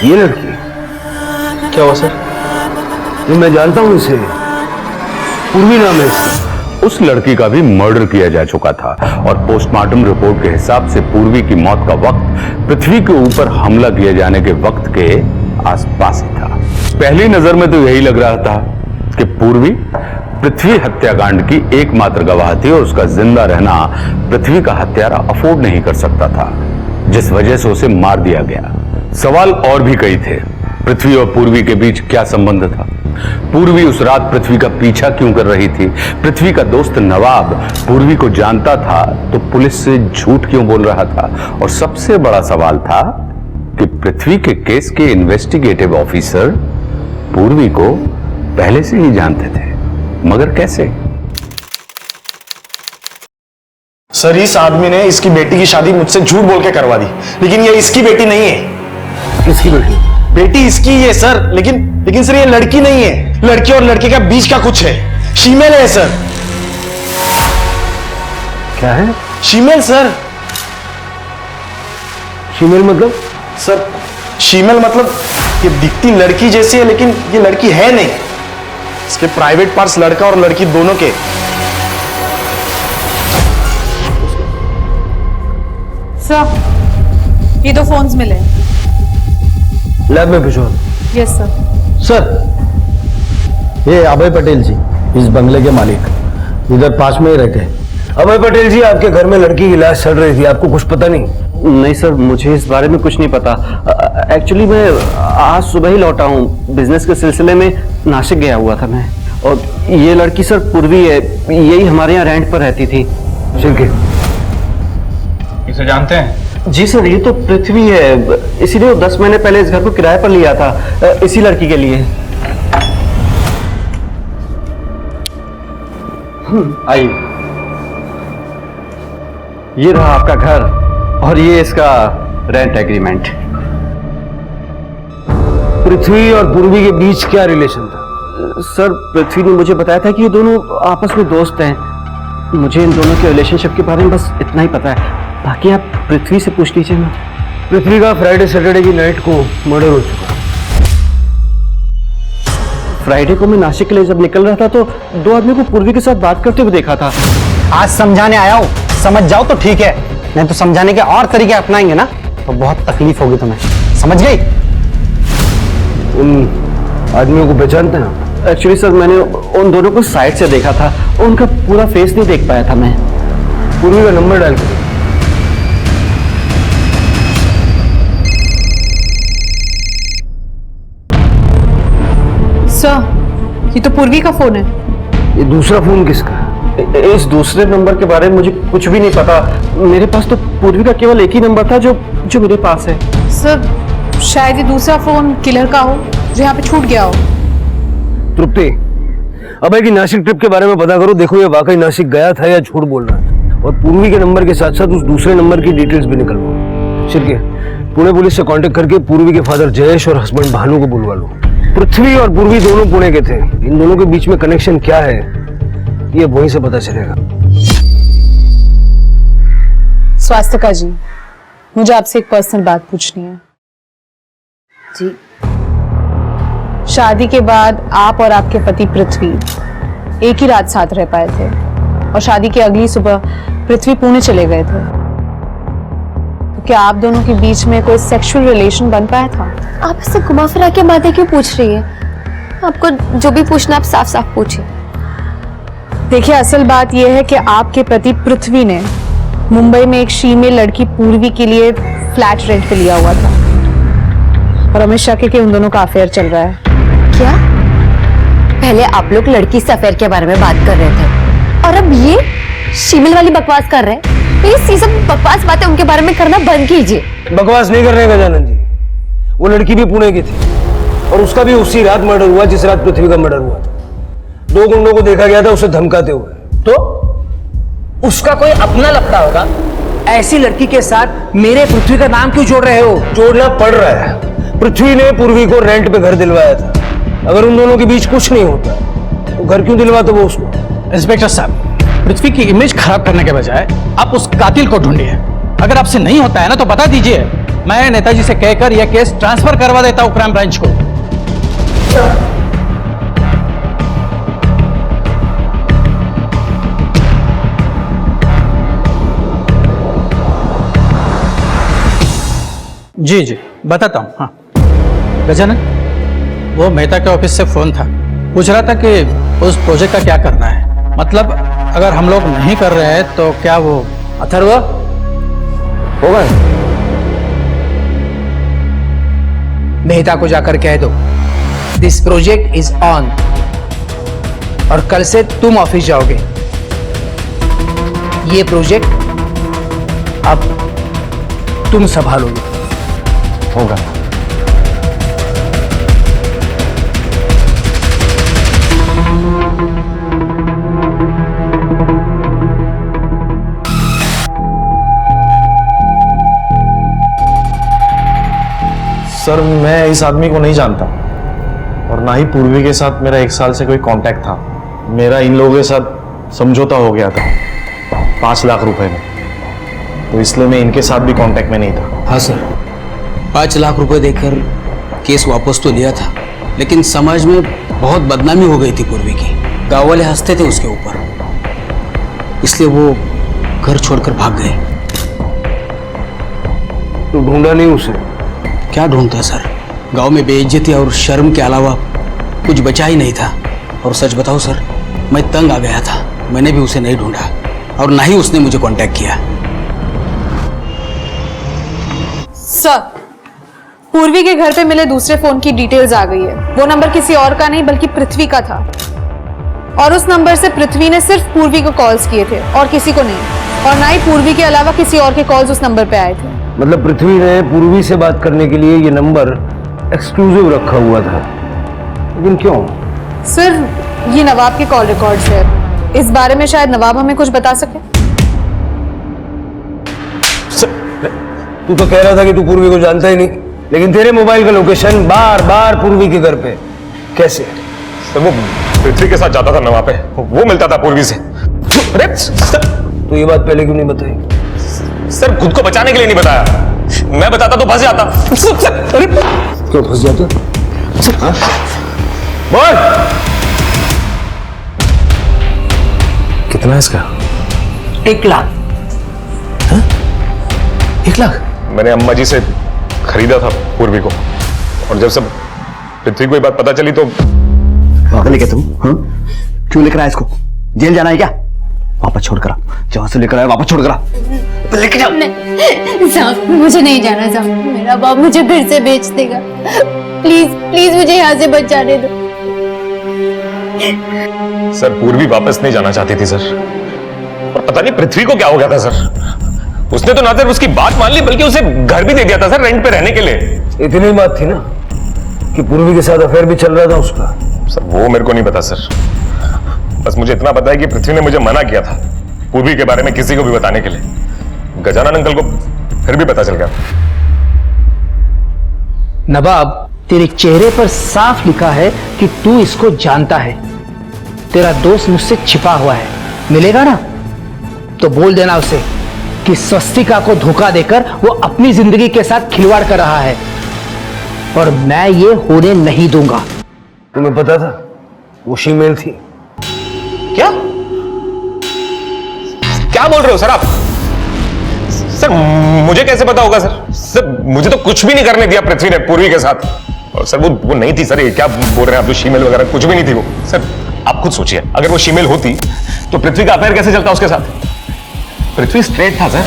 ये लड़की क्या हुआ सर? ये मैं जानता हूं इसे, पूर्वी नाम है इसका। उस लड़की का भी मर्डर किया जा चुका था और पोस्टमार्टम रिपोर्ट के हिसाब से पूर्वी की मौत का वक्त पृथ्वी के ऊपर हमला किए जाने के वक्त के आसपास ही था। पहली नजर में तो यही लग रहा था कि पूर्वी पृथ्वी हत्याकांड की एकमात्र गवाह थी और उसका जिंदा रहना पृथ्वी का हत्यारा अफोर्ड नहीं कर सकता था, जिस वजह से उसे मार दिया गया। सवाल और भी कई थे। पृथ्वी और पूर्वी के बीच क्या संबंध था? पूर्वी उस रात पृथ्वी का पीछा क्यों कर रही थी? पृथ्वी का दोस्त नवाब पूर्वी को जानता था तो पुलिस से झूठ क्यों बोल रहा था? और सबसे बड़ा सवाल था कि पृथ्वी के केस के इन्वेस्टिगेटिव ऑफिसर पूर्वी को पहले से ही जानते थे, मगर कैसे? सर, इस आदमी ने इसकी बेटी की शादी मुझसे झूठ बोल के करवा दी, लेकिन ये इसकी बेटी नहीं है। किसकी बेटी? बेटी इसकी है सर, लेकिन सर ये लड़की नहीं है। लड़की और लड़के का बीच का कुछ है, फीमेल है सर। क्या है? Female sir. फीमेल मतलब? सर फीमेल मतलब ये दिखती लड़की जैसी है, लेकिन ये लड़की है नहीं। इसके प्राइवेट पार्ट्स लड़का और लड़की दोनों के। सर, ये 2 फोन्स मिले। लैब में भिजवा। Yes sir. सर, ये अभय पटेल जी, इस बंगले के मालिक, इधर पास में ही रहते हैं। अभय पटेल जी, आपके घर में लड़की की लाश चल रही थी, आपको कुछ पता नहीं? नहीं सर, मुझे इस बारे में कुछ नहीं पता। एक्चुअली मैं आज सुबह ही लौटा हूँ, बिजनेस के सिलसिले में नासिक गया हुआ था मैं। और ये लड़की सर पूर्वी है, यही हमारे यहाँ रेंट पर रहती थी। इसे जानते हैं? जी सर, ये तो पृथ्वी है, इसीलिए 10 महीने पहले इस घर को किराए पर लिया था, इसी लड़की के लिए। आइए, ये रहा आपका घर और ये इसका रेंट एग्रीमेंट। पृथ्वी और पूर्वी के बीच क्या रिलेशन था? सर, पृथ्वी ने मुझे बताया था कि ये दोनों आपस में दोस्त हैं। मुझे इन दोनों के रिलेशनशिप के बारे में बस इतना ही पता है, बाकी आप पृथ्वी से पूछ लीजिए ना। पृथ्वी का फ्राइडे सैटरडे की नाइट को मर्डर हो चुका। फ्राइडे को मैं नासिक के लिए जब निकल रहा था तो 2 आदमी को पूर्वी के साथ बात करते हुए देखा था। आज समझाने आया हूँ, समझ जाओ तो ठीक है, नहीं तो समझाने के और तरीके अपनाएंगे ना तो बहुत तकलीफ होगी तुम्हें, समझ गई? उन आदमियों को पहचानते हैं? एक्चुअली सर, मैंने उन दोनों को साइड से देखा था, उनका पूरा फेस नहीं देख पाया था मैं। पूर्वी का नंबर डायल करिए। सर, ये तो पूर्वी का फोन है। ये दूसरा फोन किसका है? इस दूसरे नंबर के बारे में मुझे कुछ भी नहीं पता। मेरे पास तो पूर्वी का केवल एक ही नंबर था जो मेरे पास है। सर, शायद ये दूसरा फोन किलर का हो जो यहाँ पे छूट गया हो। तृप्ति, अभय की नासिक ट्रिप के बारे में पता करो, देखो ये वाकई नासिक गया था या झूठ बोल रहा है। और पूर्वी के नंबर के साथ साथ उस दूसरे नंबर की डिटेल्स भी निकलवाओ। शिरके, पुणे पुलिस से कांटेक्ट करके पूर्वी के फादर जयेश और हस्बैंड भानु को बुलवा लो। पृथ्वी और पूर्वी दोनों पुणे के थे, इन दोनों के बीच में कनेक्शन क्या है ये वहीं से पता चलेगा। स्वास्थ्यका जी, मुझे आपसे एक पर्सनल बात पूछनी है। जी। शादी के बाद आप और आपके पति पृथ्वी एक ही रात साथ रह पाए थे और शादी की अगली सुबह पृथ्वी पुणे चले गए थे, तो क्या आप दोनों के बीच में कोई सेक्सुअल रिलेशन बन पाया था? आप इससे घुमा फिरा के बातें क्यों पूछ रही है? आपको जो भी पूछना आप साफ साफ पूछिए। देखिए, असल बात यह है कि आपके पति पृथ्वी ने मुंबई में एक फीमेल लड़की पूर्वी के लिए फ्लैट रेंट पे लिया हुआ था और हमें शक है कि उन दोनों का अफेयर चल रहा है। क्या? पहले आप लोग लड़की से अफेयर के बारे में बात कर रहे थे और अब ये फीमेल वाली बकवास कर रहे हैं। प्लीज ये सब बकवास बातें उनके बारे में करना बंद कीजिए। बकवास नहीं कर रहे गजानन जी, वो लड़की भी पुणे की थी और उसका भी उसी रात मर्डर हुआ जिस रात पृथ्वी का मर्डर हुआ था। 2 गुंडों को देखा गया था उसे धमकाते हुए। तो उसका कोई अपना लगता होगा, ऐसी लड़की के साथ मेरे पृथ्वी का नाम क्यों जोड़ रहे हो? जोड़ना पड़ रहा है। पृथ्वी ने पूर्वी को रेंट पे घर दिलवाया था, अगर उन दोनों के बीच कुछ नहीं होता तो घर क्यों दिलवाते वो उसको? इंस्पेक्टर साहब, पृथ्वी की इमेज खराब करने के बजाय आप उस कातिल को ढूंढिए। अगर आपसे नहीं होता है ना तो बता दीजिए, मैं नेताजी से कहकर यह केस ट्रांसफर करवा देता हूं क्राइम ब्रांच को। जी जी बताता हूं। हाँ गजानन, वो मेहता के ऑफिस से फोन था, पूछ रहा था कि उस प्रोजेक्ट का क्या करना है? मतलब अगर हम लोग नहीं कर रहे हैं तो क्या वो अथर्व होगा? मेहता को जाकर कह दो दिस प्रोजेक्ट इज ऑन, और कल से तुम ऑफिस जाओगे। ये प्रोजेक्ट अब तुम संभालोगे। होगा। सर मैं इस आदमी को नहीं जानता और ना ही पूर्वी के साथ मेरा 1 साल से कोई कांटेक्ट था। मेरा इन लोगों के साथ समझौता हो गया था 5 लाख रुपए में, तो इसलिए मैं इनके साथ भी कांटेक्ट में नहीं था। हाँ सर, 5 लाख रुपए देकर केस वापस तो लिया था, लेकिन समाज में बहुत बदनामी हो गई थी पूर्वी की। गांव वाले हंसते थे उसके ऊपर, इसलिए वो घर छोड़कर भाग गए। तो ढूंढा नहीं उसे? क्या ढूंढता सर, गांव में बेइज्जती और शर्म के अलावा कुछ बचा ही नहीं था। और सच बताओ सर, मैं तंग आ गया था। मैंने भी उसे नहीं ढूंढा और ना ही उसने मुझे कांटेक्ट किया। सर, पूर्वी के घर पे मिले दूसरे फोन की डिटेल्स आ गई है। वो नंबर किसी और का नहीं बल्कि पृथ्वी का था, और उस नंबर से पृथ्वी ने सिर्फ पूर्वी को कॉल्स किए थे और किसी को नहीं, और ना ही पूर्वी के अलावा किसी और के कॉल्स उस नंबर पे आए थे। मतलब पृथ्वी ने पूर्वी से बात करने के लिए ये नंबर एक्सक्लूसिव रखा हुआ था, लेकिन क्यों? सर, ये नवाब के कॉल रिकॉर्ड्स है। इस बारे में शायद नवाब हमें कुछ बता सके। तू तो कह रहा था कि तू पूर्वी को जानता ही नहीं, लेकिन तेरे मोबाइल का लोकेशन बार बार पूर्वी के घर पे कैसे? सर वो पृथ्वी के साथ जाता था नवाब पे, वो मिलता था पूर्वी से। अरे सर, तो ये बात पहले क्यों नहीं बताई? सर खुद को बचाने के लिए नहीं बताया, मैं बताता तो फंस जाता। अरे क्यों फंस जाता? हाँ? बोल कितना है इसका? 1 लाख। हाँ? 1 लाख? मैंने अम्मा जी से खरीदा था पूर्वी को, और जब सब पृथ्वी को ये बात पता चली तो पागल है क्या तुम? हाँ? क्यों लेकर आया इसको? जेल जाना है क्या? वापस छोड़ कर आ, जहां से लेकर आया वापस छोड़ कर आ। लेके जाओ। साहब मुझे नहीं जाना साहब, मेरा बाप मुझे फिर से बेच देगा। प्लीज प्लीज मुझे यहाँ से बचाने दो। सर पूर्वी वापस नहीं जाना चाहती थी सर, और पता नहीं पृथ्वी को क्या हो गया था सर। उसने तो ना सिर्फ उसकी बात मान ली बल्कि उसे घर भी दे दिया था सर, रेंट पे रहने के लिए। इतनी बात थी ना कि पूर्वी के साथ अफेयर भी चल रहा था उसका। सर वो मेरे को नहीं पता सर, बस मुझे इतना पता है कि पृथ्वी ने मुझे मना किया था पूर्वी के बारे में किसी को भी बताने के लिए। गजानन अंकल को फिर भी पता चल गया। नवाब, तेरे चेहरे पर साफ लिखा है कि तू इसको जानता है। तेरा दोस्त मुझसे छिपा हुआ है, मिलेगा ना तो बोल देना उसे कि स्वस्तिका को धोखा देकर वो अपनी जिंदगी के साथ खिलवाड़ कर रहा है, और मैं ये होने नहीं दूंगा। तुम्हें पता था वो शीमेल थी? क्या क्या बोल रहे हो सर आप? सर मुझे कैसे पता होगा सर? सर मुझे तो कुछ भी नहीं करने दिया पृथ्वी ने पूर्वी के साथ। और सर वो नहीं थी सर, ये क्या बोल रहे हैं आप? जो शीमेल वगैरह कुछ भी नहीं थी वो। सर आप खुद सोचिए, अगर वो शीमेल होती तो पृथ्वी का अफेयर कैसे चलता उसके साथ? पृथ्वी स्ट्रेट था सर,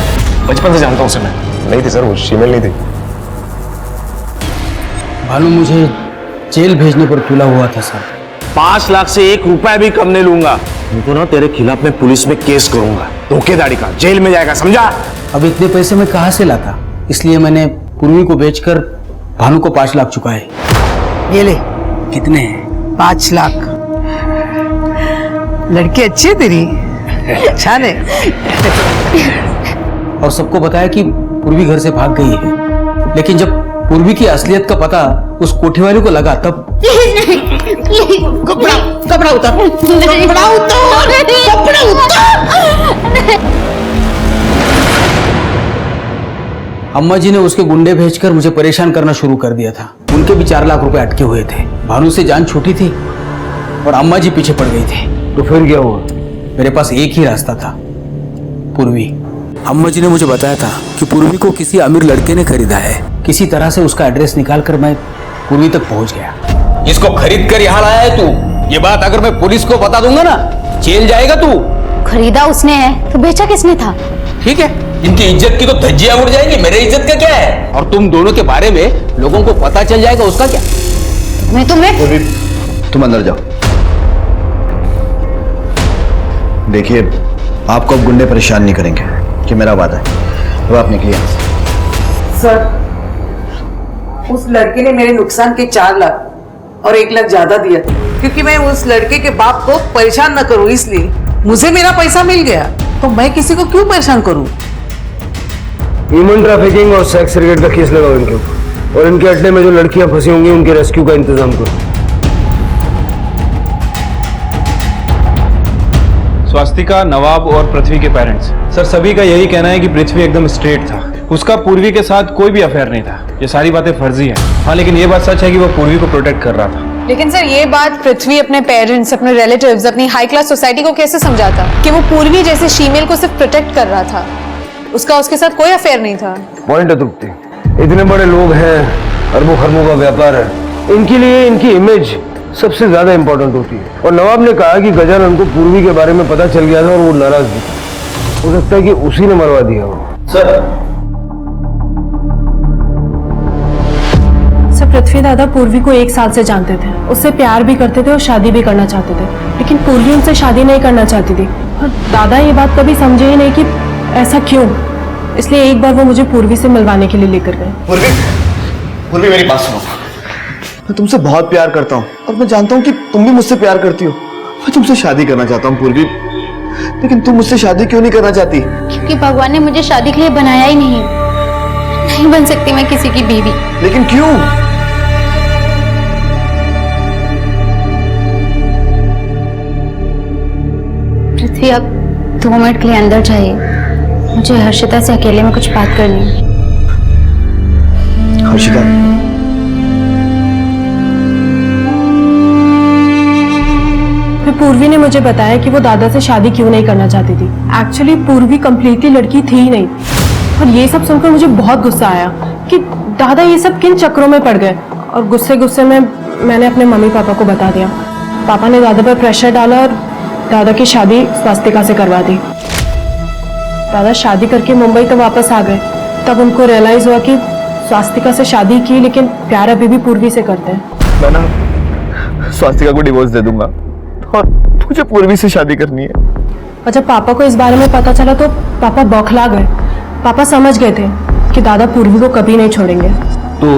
बचपन से जानता हूं उसे मैं। नहीं थी सर, वो शीमेल नहीं थी। भानु मुझे जेल भेजने पर तुला हुआ था सर। 5 लाख से 1 रुपया भी कम नहीं लूंगा। तो ना तेरे खिलाफ मैं पुलिस में केस करूंगा, धोखेधड़ी का, जेल में जाएगा, समझा? अब इतने पैसे मैं कहां से लाता, इसलिए मैंने पूर्वी को बेचकर भानु को 5 लाख चुकाए। ये ले। कितने हैं? 5 लाख। लड़की अच्छी है तेरी, अच्छा है। और सबको बताया कि पूर्वी घर से भाग गई है, लेकिन जब पूर्वी की असलियत का पता उस कोठी वाले को लगा तब कपड़ा उतार, कपड़ा उतार, कपड़ा उतार। अम्मा जी ने उसके गुंडे भेजकर मुझे परेशान करना शुरू कर दिया था। उनके भी 4 लाख रुपए अटके हुए थे। भानु से जान छूटी थी और अम्मा जी पीछे पड़ गई थी। तो फिर क्या हुआ? मेरे पास एक ही रास्ता था, पूर्वी। अम्मा जी ने मुझे बताया था कि पूर्वी को किसी अमीर लड़के ने खरीदा है। किसी तरह से उसका एड्रेस निकालकर मैं पूर्वी तक पहुंच गया। इसको खरीद कर यहाँ लाया है तू? ये बात अगर मैं पुलिस को बता दूंगा ना, जेल जाएगा तू। खरीदा उसने है तो बेचा किसने था? ठीक है, इनकी इज्जत की तो धज्जियां उड़ जाएंगी, मेरे इज्जत का क्या है? और तुम दोनों के बारे में लोगों को पता चल जाएगा, उसका क्या? मैं तुम अंदर जाओ। देखिए, आपको अब गुंडे परेशान नहीं करेंगे, कि मेरा वादा है। तो आप निकलिए। सर, उस लड़के ने मेरे नुकसान के 4 लाख और 1 लाख ज्यादा दिया, क्योंकि मैं उस लड़के के बाप को परेशान न करूं, इसलिए मुझे मेरा पैसा मिल गया तो मैं किसी को क्यों परेशान करूं? ह्यूमन ट्रैफिकिंग और सेक्स रेकेट का केस लगाओ इनके ऊपर, और इनके अड्डे में जो लड़कियां फंसी होंगी उनके रेस्क्यू का इंतजाम करो। स्वास्तिका, नवाब और पृथ्वी के पेरेंट्स, सर सभी का यही कहना है कि पृथ्वी एकदम स्ट्रेट था, उसका पूर्वी के साथ कोई भी अफेयर नहीं था। ये सारी बातें फर्जी है। हाँ, लेकिन ये बात सच है कि वो पूर्वी को प्रोटेक्ट कर रहा था। लेकिन सर ये बात पृथ्वी अपने पेरेंट्स, अपने रिलेटिव्स, अपनी हाई क्लास सोसाइटी को कैसे समझाता कि वो पूर्वी जैसे फीमेल को सिर्फ प्रोटेक्ट कर रहा था, उसका उसके साथ कोई अफेयर नहीं था? पॉइंट है तृप्ति, इतने बड़े लोग हैं, अरबों खरबों का व्यापार है, इनके लिए इनकी इमेज सबसे ज्यादा इंपॉर्टेंट होती है। और नवाब ने कहा कि गजानन को पूर्वी के बारे में पता चल गया था और वो नाराज भी था। हो सकता है कि उसी ने मरवा दिया हो। सर पृथ्वी दादा पूर्वी को 1 साल से जानते थे, उससे प्यार भी करते थे और शादी भी करना चाहते थे, लेकिन पूर्वी उनसे शादी नहीं करना चाहती थी। और दादा ये बात कभी समझे ही नहीं कि ऐसा क्यों। इसलिए एक बार वो मुझे पूर्वी से मिलवाने के लिए लेकर गए। पूर्वी मेरी बात सुनो, मैं तुमसे बहुत प्यार करता हूँ और मैं जानता हूँ कि तुम भी मुझसे प्यार करती हो। मैं तुमसे शादी करना चाहता हूँ पूर्वी, लेकिन तुम मुझसे शादी क्यों नहीं करना चाहती? क्योंकि भगवान ने मुझे शादी के लिए बनाया ही नहीं बन सकती मैं किसी की बीवी। लेकिन क्यों? पृथ्वी, अब 2 मिनट के लिए अंदर जाइए, मुझे हर्षिता से अकेले में कुछ बात करनी है। हर्षिता, फिर पूर्वी ने मुझे बताया कि वो दादा से शादी क्यों नहीं करना चाहती थी। एक्चुअली पूर्वी कंप्लीटली लड़की थी ही नहीं, और ये सब सुनकर मुझे बहुत गुस्सा आया कि दादा ये सब किन चक्रों में पड़ गए। और गुस्से गुस्से में मैंने अपने मम्मी पापा को बता दिया। पापा ने दादा पर प्रेशर डाला और दादा की शादी स्वास्तिका से करवा दी। दादा शादी करके मुंबई तो वापस आ गए, तब उनको रियलाइज हुआ कि स्वास्तिका से शादी की लेकिन प्यार अभी भी पूर्वी से करते हैं। मैं ना स्वास्तिका को डिवोर्स दे दूंगा और मुझे पूर्वी से शादी करनी है। और जब पापा को इस बारे में पता चला तो पापा बौखला गए। पापा समझ गए थे कि दादा पूर्वी को कभी नहीं छोड़ेंगे। तो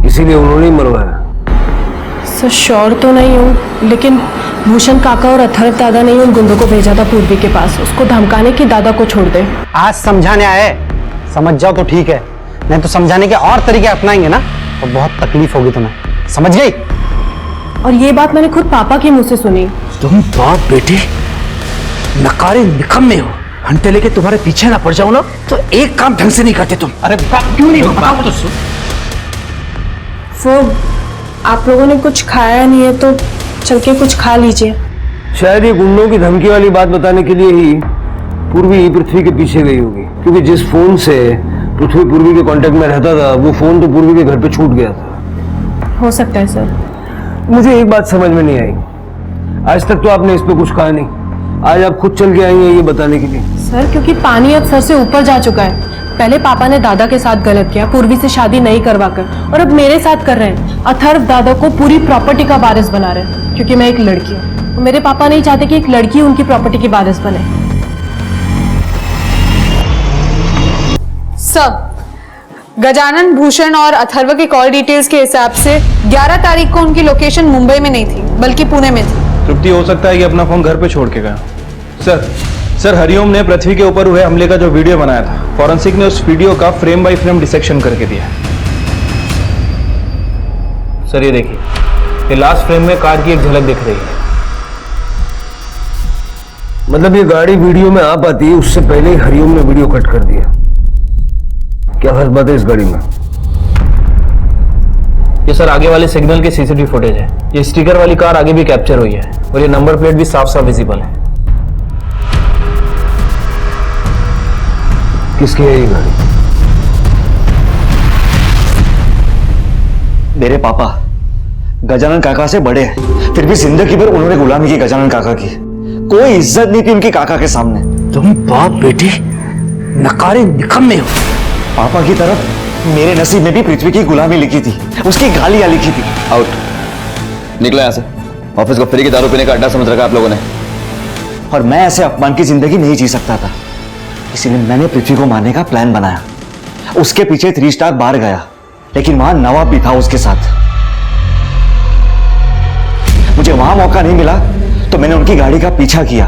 इसीलिए उन्होंने मरवाया? सर श्योर तो नहीं हूँ, लेकिन भूषण काका और अथर्व दादा ने उन गुंडों को भेजा था पूर्वी के पास, उसको धमकाने की दादा को छोड़ दे। आज समझाने आए, समझ जाओ तो ठीक है, नहीं तो समझाने के और तरीके अपनाएंगे ना तो बहुत तकलीफ होगी तुम्हें, समझ गई? और ये बात मैंने खुद पापा के मुंह से सुनी। तुम बाप बेटे नकारे निकम्मे हो, घंटे लेके तुम्हारे पीछे ना पड़ जाओ ना तो एक काम ढंग से नहीं करते तुम। अरे क्यों नहीं बताओ तो सुन। वो आप लोगों ने कुछ खाया नहीं है तो चल के कुछ खा लीजिए। शायद ये गुंडों की धमकी वाली बात बताने के लिए ही पूर्वी पृथ्वी के पीछे गई होगी, क्योंकि जिस फोन से पृथ्वी पूर्वी के कांटेक्ट में रहता था वो फोन तो पूर्वी के घर पे छूट गया था। हो सकता है सर। मुझे एक बात समझ में नहीं आई, आज तक तो आपने इस पे कुछ कहा नहीं, आज आप खुद चल के आई हैं ये बताने के लिए। सर क्योंकि पानी अब सर से ऊपर जा चुका है। पहले पापा ने दादा के साथ गलत किया, पूर्वी से शादी नहीं करवाकर, और अब मेरे साथ कर रहे हैं। अथर्व दादा को पूरी प्रॉपर्टी का वारिस बना रहे हैं क्योंकि मैं एक लड़की हूँ। तो मेरे पापा नहीं चाहते कि एक लड़की उनकी प्रॉपर्टी की वारिस बने। सब गजानन, भूषण और अथर्व के कॉल डिटेल्स के हिसाब से 11 तारीख को उनकी लोकेशन मुंबई में नहीं थी बल्कि पुणे में थी। तृप्ति, हो सकता है कि अपना फोन घर पे छोड़ के गया। सर हरिओम ने पृथ्वी के ऊपर हुए हमले का जो वीडियो बनाया था, फॉरेंसिक ने उस वीडियो का फ्रेम बाय फ्रेम डिसेक्शन करके दिया। सर ये देखिए, ये लास्ट फ्रेम में कार की एक झलक दिख रही है। मतलब ये गाड़ी वीडियो में आ पाती है उससे पहले ही हरिओम ने वीडियो कट कर दिया। क्या खास बात है इस गाड़ी में? ये सर आगे वाले सिग्नल के सीसीटीवी फुटेज है। ये स्टिकर वाली कार आगे भी कैप्चर हुई है और ये नंबर प्लेट भी साफ साफ विजिबल है। किसकी है ये गाड़ी? मेरे पापा गजानन काका से बड़े हैं, फिर भी जिंदगी भर उन्होंने गुलामी की गजानन काका की। कोई इज्जत नहीं थी उनकी काका के सामने। तुम बाप बेटे नकारे निकम्मे हो। पापा की तरफ मेरे नसीब में भी पृथ्वी की गुलामी लिखी थी, उसकी गालियां लिखी थी। आउट, निकलो यहां से। ऑफिस को फ्री की दारू पीने का अड्डा समझ रखा आप लोगों ने। और मैं ऐसे अपमान की जिंदगी नहीं जी सकता था, इसीलिए मैंने पृथ्वी को मारने का प्लान बनाया। उसके पीछे 3 स्टार बार गया, लेकिन वहां नवाब भी था उसके साथ। मुझे वहां मौका नहीं मिला तो मैंने उनकी गाड़ी का पीछा किया,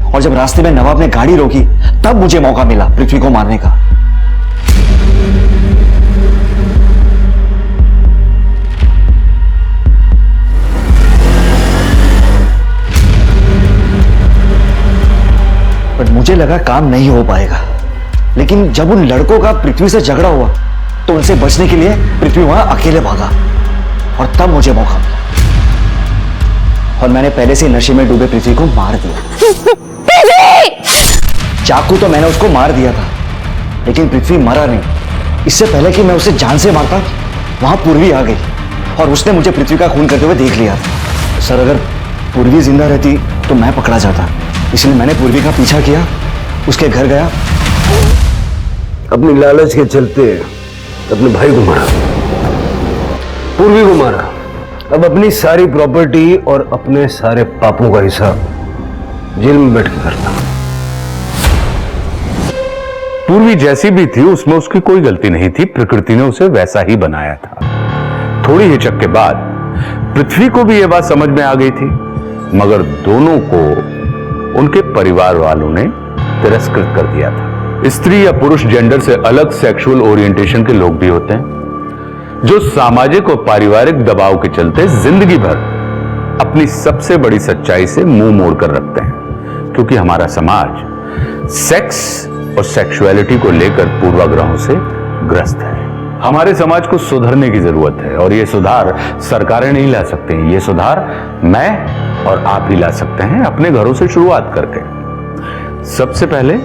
और जब रास्ते में नवाब ने गाड़ी रोकी तब मुझे मौका मिला पृथ्वी को मारने का। पर मुझे लगा काम नहीं हो पाएगा, लेकिन जब उन लड़कों का पृथ्वी से झगड़ा हुआ तो उनसे बचने के लिए पृथ्वी वहां अकेले भागा, और तब मुझे मौका मिला और मैंने पहले से नशे में डूबे पृथ्वी को मार दिया। चाकू तो मैंने उसको मार दिया था, लेकिन पृथ्वी मरा नहीं। इससे पहले कि मैं उसे जान से मारता वहां पूर्वी आ गई और उसने मुझे पृथ्वी का खून करते हुए देख लिया था। सर, अगर पूर्वी जिंदा रहती तो मैं पकड़ा जाता, इसलिए मैंने पूर्वी का पीछा किया, उसके घर गया। अपनी लालच के चलते अपने भाई को मारा, पूर्वी को मारा। अब अपनी सारी प्रॉपर्टी और अपने सारे पापों का हिसाब जेल में बैठ के करता। पूर्वी जैसी भी थी उसमें उसकी कोई गलती नहीं थी, प्रकृति ने उसे वैसा ही बनाया था। थोड़ी हिचक के बाद पृथ्वी को भी यह बात समझ में आ गई थी, मगर दोनों को उनके परिवार वालों ने तिरस्कृत कर दिया था। स्त्री या पुरुष जेंडर से अलग सेक्सुअल ओरिएंटेशन के लोग भी होते हैं जो सामाजिक और पारिवारिक दबाव के चलते जिंदगी भर अपनी सबसे बड़ी सच्चाई से मुंह मोड़कर रखते हैं, क्योंकि हमारा समाज सेक्स और सेक्सुअलिटी को लेकर पूर्वाग्रहों से ग्रस्त है। हमारे समाज को सुधरने की जरूरत है, और यह सुधार सरकारें नहीं ला सकती। यह सुधार मैं और आप ही ला सकते हैं, अपने घरों से शुरुआत करके। सबसे पहले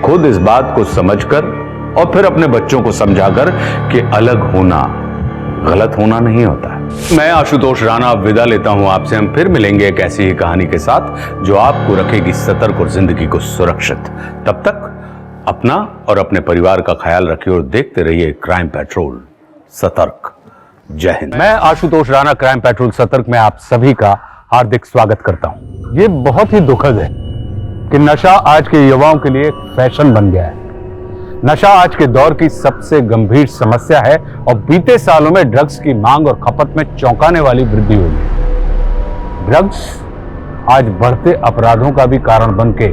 खुद इस बात को समझकर और फिर अपने बच्चों को समझाकर कि अलग होना गलत होना नहीं होता है। मैं आशुतोष राणा अब विदा लेता हूं आपसे। हम फिर मिलेंगे एक ऐसी ही कहानी के साथ जो आपको रखेगी सतर्क और जिंदगी को सुरक्षित। तब तक अपना और अपने परिवार का ख्याल रखिए और देखते रहिए क्राइम पेट्रोल सतर्क। जय हिंद। मैं आशुतोष राणा क्राइम पेट्रोल सतर्क में आप सभी का हार्दिक स्वागत करता हूं। ये बहुत ही दुखद है कि नशा आज के युवाओं के लिए एक फैशन बन गया है। नशा आज के दौर की सबसे गंभीर समस्या है और बीते सालों में ड्रग्स की मांग और खपत में चौंकाने वाली वृद्धि हुई है। ड्रग्स आज बढ़ते अपराधों का भी कारण बन के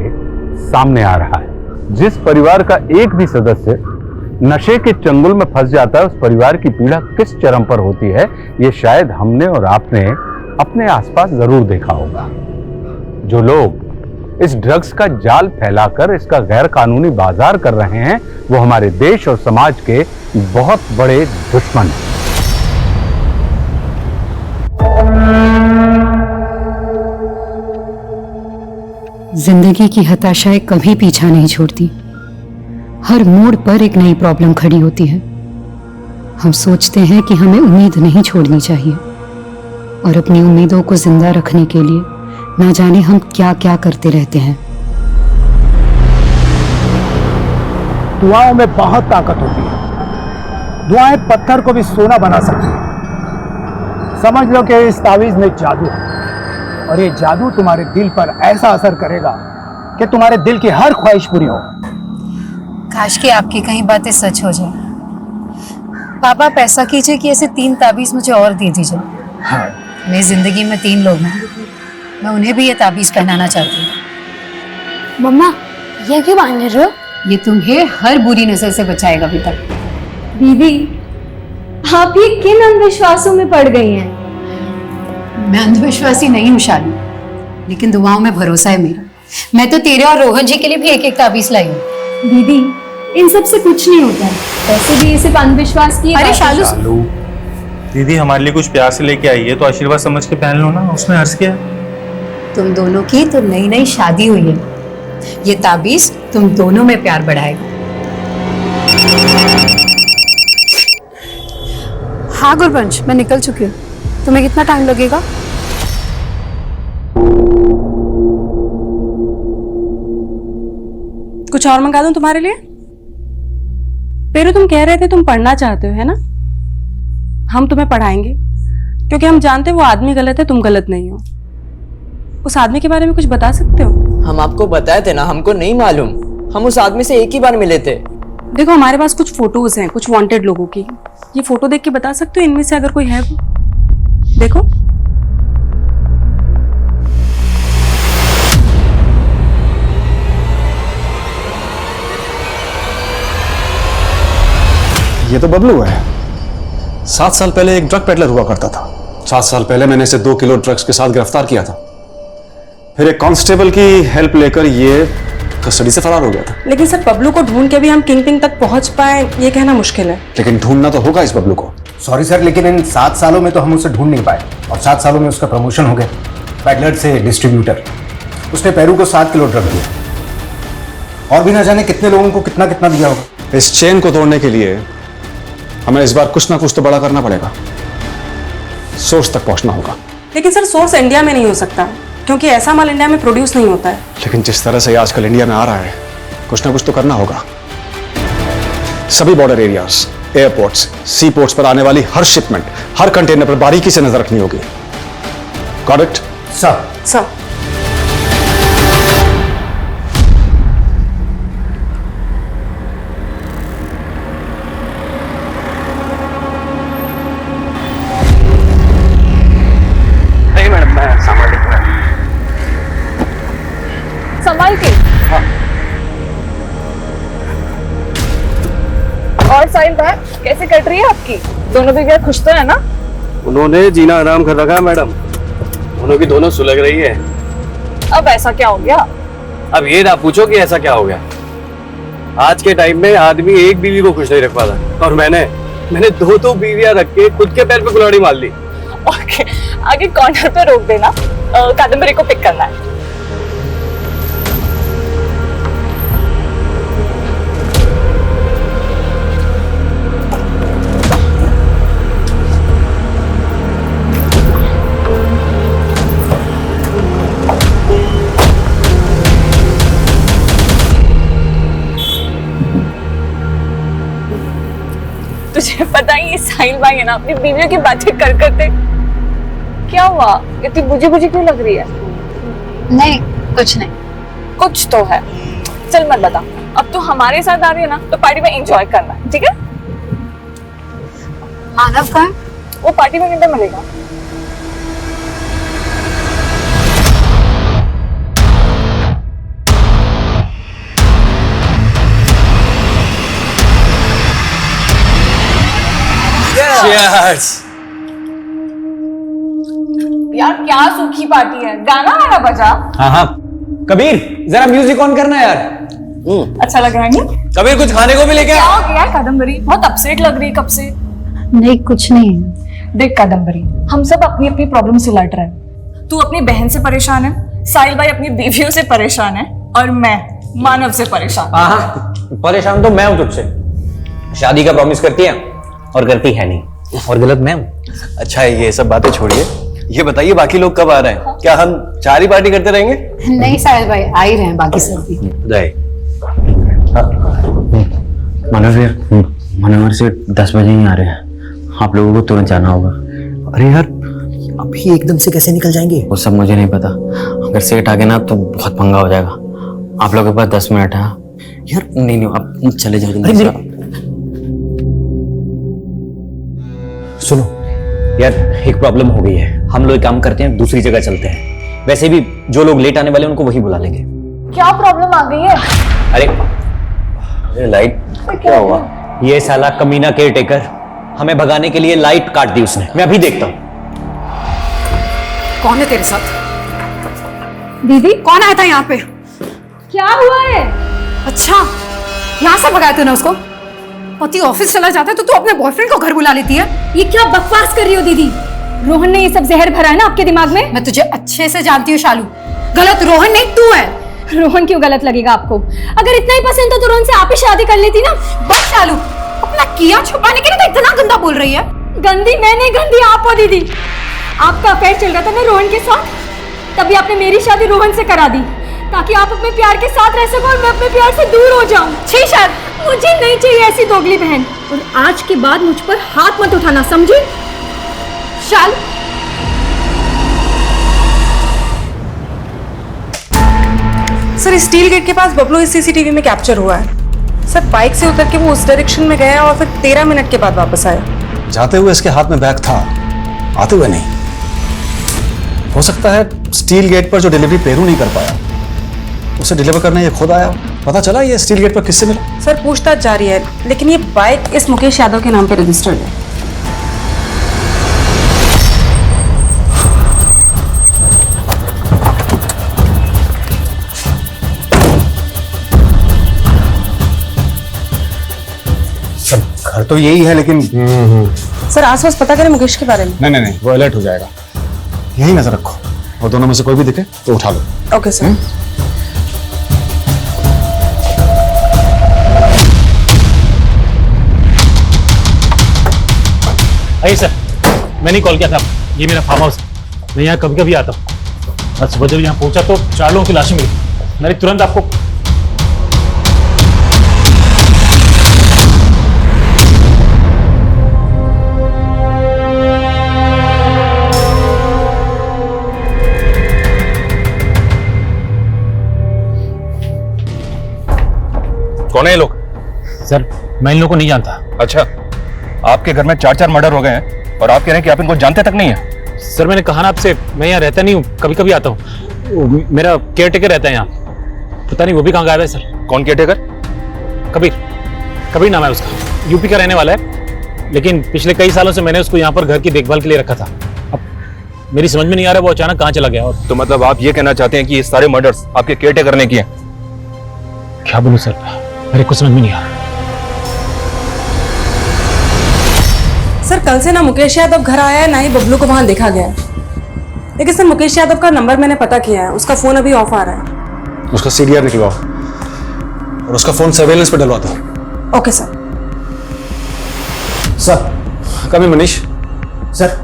सामने आ रहा है। जिस परिवार का एक भी सदस्य नशे के चंगुल में फंस जाता है, उस परिवार की पीड़ा किस चरम पर होती है, ये शायद हमने और आपने अपने आसपास जरूर देखा होगा। जो लोग इस ड्रग्स का जाल फैलाकर इसका गैर कानूनी बाजार कर रहे हैं, वो हमारे देश और समाज के बहुत बड़े दुश्मन हैं। जिंदगी की हताशाएं कभी पीछा नहीं छोड़ती। हर मोड़ पर एक नई प्रॉब्लम खड़ी होती है। हम सोचते हैं कि हमें उम्मीद नहीं छोड़नी चाहिए, और अपनी उम्मीदों को जिंदा रखने के लिए ना जाने हम क्या क्या करते रहते हैं। दुआओं में बहुत ताकत होती है। दुआएं पत्थर को भी सोना बना सकती हैं। समझ लो कि इस तावीज में जादू है, और ये जादू तुम्हारे दिल पर ऐसा असर करेगा कि तुम्हारे दिल की हर ख्वाहिश पूरी हो। काश कि आपकी कहीं बातें सच हो जाए। पापा, पैसा कीजिए कि ऐसे 3 ताबीज मुझे और दे दीजिए। हाँ। मेरी जिंदगी में 3 लोग हैं, मैं उन्हें भी ये ताबीज पहनाना चाहती हूँ। मम्मा, ये क्यों बांध रहे हो? ये तुम्हें हर बुरी नजर से बचाएगा बेटा। दीदी, आप ये किन अंधविश्वासों में पड़ गई हैं? मैं अंधविश्वासी नहीं हूँ शाली, लेकिन दुआओं में भरोसा है मेरा। मैं तो तेरे और रोहन जी के लिए भी एक ताबीज लाई हूँ। दीदी, इन सब से कुछ नहीं होता है। वैसे भी ये सिर्फ अंधविश्वास की। अरे शालू, दीदी हमारे लिए कुछ प्यार से लेके आई है तो आशीर्वाद समझ के पहन लो ना, उसमें अर्ज क्या है? तुम दोनों की तो नई नई शादी हुई है, ये ताबीज तुम दोनों में प्यार बढ़ाएगा। हाँ गुरबंश, मैं निकल चुकी हूँ, तुम्हें कितना टाइम लगेगा? कुछ और मंगा दूं तुम्हारे लिए? पेरू, तुम कह रहे थे तुम पढ़ना चाहते हो, है ना? हम तुम्हें पढ़ाएंगे, क्योंकि हम जानते हैं वो आदमी गलत है, तुम गलत नहीं हो। उस आदमी के बारे में कुछ बता सकते हो? हम आपको बताए थे ना, हमको नहीं मालूम। हम उस आदमी से एक ही बार मिले थे। देखो, हमारे पास कुछ फोटोज हैं, कुछ वांटेड लोगों की। ये फोटो देख के बता सकते हो इनमें से अगर कोई है वो? देखो। ये तो बबलू है। 7 साल पहले एक ड्रग पेडलर हुआ करता था। 7 साल पहले मैंने इसे 2 किलो ड्रग्स के साथ गिरफ्तार किया था। फिर एक कांस्टेबल की हेल्प लेकर ये कस्टडी से फरार हो गया था। लेकिन सर, बबलू को ढूंढ के भी हम किंग पिंग तक पहुंच पाए, ये कहना मुश्किल है। लेकिन ढूंढना तो होगा इस बबलू को। सॉरी सर, लेकिन इन 7 सालों में तो हम उसे ढूंढ नहीं पाए, और 7 सालों में उसका प्रमोशन हो गया, पेडलर से डिस्ट्रीब्यूटर। उसने पेरू को 7 किलो ड्रग दिया, और भी ना जाने कितने लोगों को कितना कितना दिया होगा। इस चेन को तोड़ने के लिए हमें इस बार कुछ ना कुछ तो बड़ा करना पड़ेगा। सोर्स तक पहुंचना होगा। लेकिन सर, सोर्स इंडिया में नहीं हो सकता, क्योंकि ऐसा माल इंडिया में प्रोड्यूस नहीं होता है। लेकिन जिस तरह से आजकल इंडिया में आ रहा है, कुछ ना कुछ तो करना होगा। सभी बॉर्डर एरियाज, एयरपोर्ट्स, सी पोर्ट्स पर आने वाली हर शिपमेंट, हर कंटेनर पर बारीकी से नजर रखनी होगी। Got it? सर। सर। संभाल के। और साहिल भाई, कैसे कट रही है आपकी? दोनों भी खुश तो है ना? उन्होंने जीना आराम कर रखा है मैडम। उन्होंने दोनों सुलग रही है। अब ऐसा क्या हो गया? अब ये ना पूछो कि ऐसा क्या हो गया। आज के टाइम में आदमी एक बीवी को खुश नहीं रख पाता, और मैंने 2 बीवियां रख के खुद के पैर पे कुल्हाड़ी मार ली। ओके, आगे कॉर्नर पे रोक देना, कादम्बरी को पिक करना है। तुझे पता ही, ये साहिल भाई है ना, अपनी बीवियों की बातें कर करते। क्या हुआ? इतनी बुझी बुझी क्यों लग रही है? नहीं, कुछ नहीं। कुछ तो है। चल मत बता, अब तू हमारे साथ आ रही है ना, तो पार्टी में एंजॉय करना, ठीक है? मानव कहाँ है? वो पार्टी में कितना मिलेगा? Cheers! यार क्या सूखी पार्टी है, गाना वाला बजा। हाँ, कबीर जरा म्यूजिक ऑन करना यार। अच्छा लग रहा है? कबीर कुछ खाने को भी लेके क्या हो गया कादम्बरी? बहुत अपसेट लग रही है कब से। नहीं, कुछ नहीं है। देख कादम्बरी, हम सब अपनी अपनी प्रॉब्लम से लड़ रहे हैं। तू अपनी बहन से परेशान है, साहिल भाई अपनी बीवियों से परेशान है, और मैं मानव से परेशान। हाँ, परेशान तो मैं हूँ तुझसे। शादी का प्रॉमिस करती है और करती है नहीं, और गलत मैं हूँ। अच्छा, ये सब बातें छोड़िए, ये बताइए बाकी लोग कब आ रहे हैं? क्या हम 4 ही पार्टी करते रहेंगे? नहीं साहिल भाई, आ ही रहे हैं बाकी सब भी। मनोहर से 10 बजे ही आ रहे हैं, आप लोगों को तुरंत जाना होगा। अरे यार, अभी एकदम से कैसे निकल जाएंगे? वो सब मुझे नहीं पता, अगर सेठ आ गए ना तो बहुत पंगा हो जाएगा। आप लोगों के पास 10 मिनट है यार। नहीं, आप चले जाओ जल्दी से। सुनो यार, एक प्रॉब्लम हो गई है। हम लोग एक काम करते हैं, दूसरी जगह चलते हैं। वैसे भी जो लोग लेट आने वाले हैं उनको वही बुला लेंगे। क्या प्रॉब्लम आ गई है? अरे लाइट क्या हुआ? ये साला कमीना केयर टेकर हमें भगाने के लिए लाइट काट दी उसने। मैं अभी देखता हूँ। कौन है तेरे साथ? दीदी, कौन आया था यहाँ पे? क्या हुआ है? अच्छा, यहाँ से भगाया तूने उसको? पति ऑफिस चला जाता है तो तू अपने बॉयफ्रेंड को घर बुला लेती है। ये क्या बकवास कर रही हो दीदी? रोहन ने ये सब जहर भरा है ना आपके दिमाग में। मैं तुझे अच्छे से जानती हूँ शालू, गलत रोहन नहीं तू है। रोहन क्यों गलत लगेगा आपको? अगर इतना ही पसंद था तो रोहन से आप ही शादी कर लेती ना। बस शालू, अपना किया छुपाने के लिए तो इतना गंदा बोल रही है। गंदी मैं नहीं, गंदी आप हो दीदी। आपका अफेयर चल रहा था ना रोहन के साथ, तभी आपने मेरी शादी रोहन से करा दी ताकि आप अपने प्यार के साथ रह सको और मैं अपने प्यार से दूर हो जाऊं। छी शायद मुझे नहीं चाहिए ऐसी दोगली बहन, और आज के बाद मुझ पर हाथ मत उठाना, समझी? शाल सर स्टील गेट के पास बबलू इस सीसीटीवी में कैप्चर हुआ है। सर बाइक से उतर के वो उस डायरेक्शन में गया और फिर 13 मिनट के बाद वापस आया। जाते हुए इसके हाथ में बैग था, आते हुए नहीं। हो सकता है स्टील गेट पर जो डिलीवरी पेरू नहीं कर पाया, उसे डिलीवर करने ये खुद आया। पता चला ये स्टील गेट पर किससे मिला? सर पूछताछ जारी है, लेकिन ये बाइक इस मुकेश यादव के नाम पे रजिस्टर्ड है। घर तो यही है, लेकिन सर आसपास पता करें मुकेश के बारे में। नहीं, वो अलर्ट हो जाएगा। यही नजर रखो, और दोनों में से कोई भी दिखे तो उठा लो। Okay sir. आइए सर, मैंने ही कॉल किया था। ये मेरा फार्म हाउस, मैं यहाँ कभी कभी आता हूँ। आज सुबह जब यहाँ पहुंचा तो 4 लोगों की लाशें मिली। मैंने तुरंत आपको कौन है ये लोग? सर मैं इन लोगों को नहीं जानता। अच्छा, आपके घर में 4 मर्डर हो गए हैं और आप कह रहे हैं कि आप इनको जानते तक नहीं है? सर मैंने कहा ना आपसे, मैं यहाँ रहता नहीं हूँ, कभी कभी आता हूँ। मेरा केयर टेकर रहता है यहाँ, पता नहीं वो भी कहाँ गायब है सर। कौन केयर टेकर? कबीर नाम है उसका, यूपी का रहने वाला है, लेकिन पिछले कई सालों से मैंने उसको यहाँ पर घर की देखभाल के लिए रखा था। अब मेरी समझ में नहीं आ रहा वो अचानक कहाँ चला गया। और तो मतलब आप ये कहना चाहते हैं कि ये सारे मर्डर्स आपके केयर टेकर ने किए? क्या बोलूं सर, मेरे कुछ समझ में नहीं आ रहा। सर कल से ना मुकेश यादव घर आया है, ना ही बबलू को वहां देखा गया है। लेकिन सर मुकेश यादव का नंबर मैंने पता किया है, उसका फोन अभी ऑफ आ रहा है। उसका सीडीआर निकलवाओ और उसका फोन सर्वेलेंस पे डलवा दो। Okay sir. सर कम इन मनीष। सर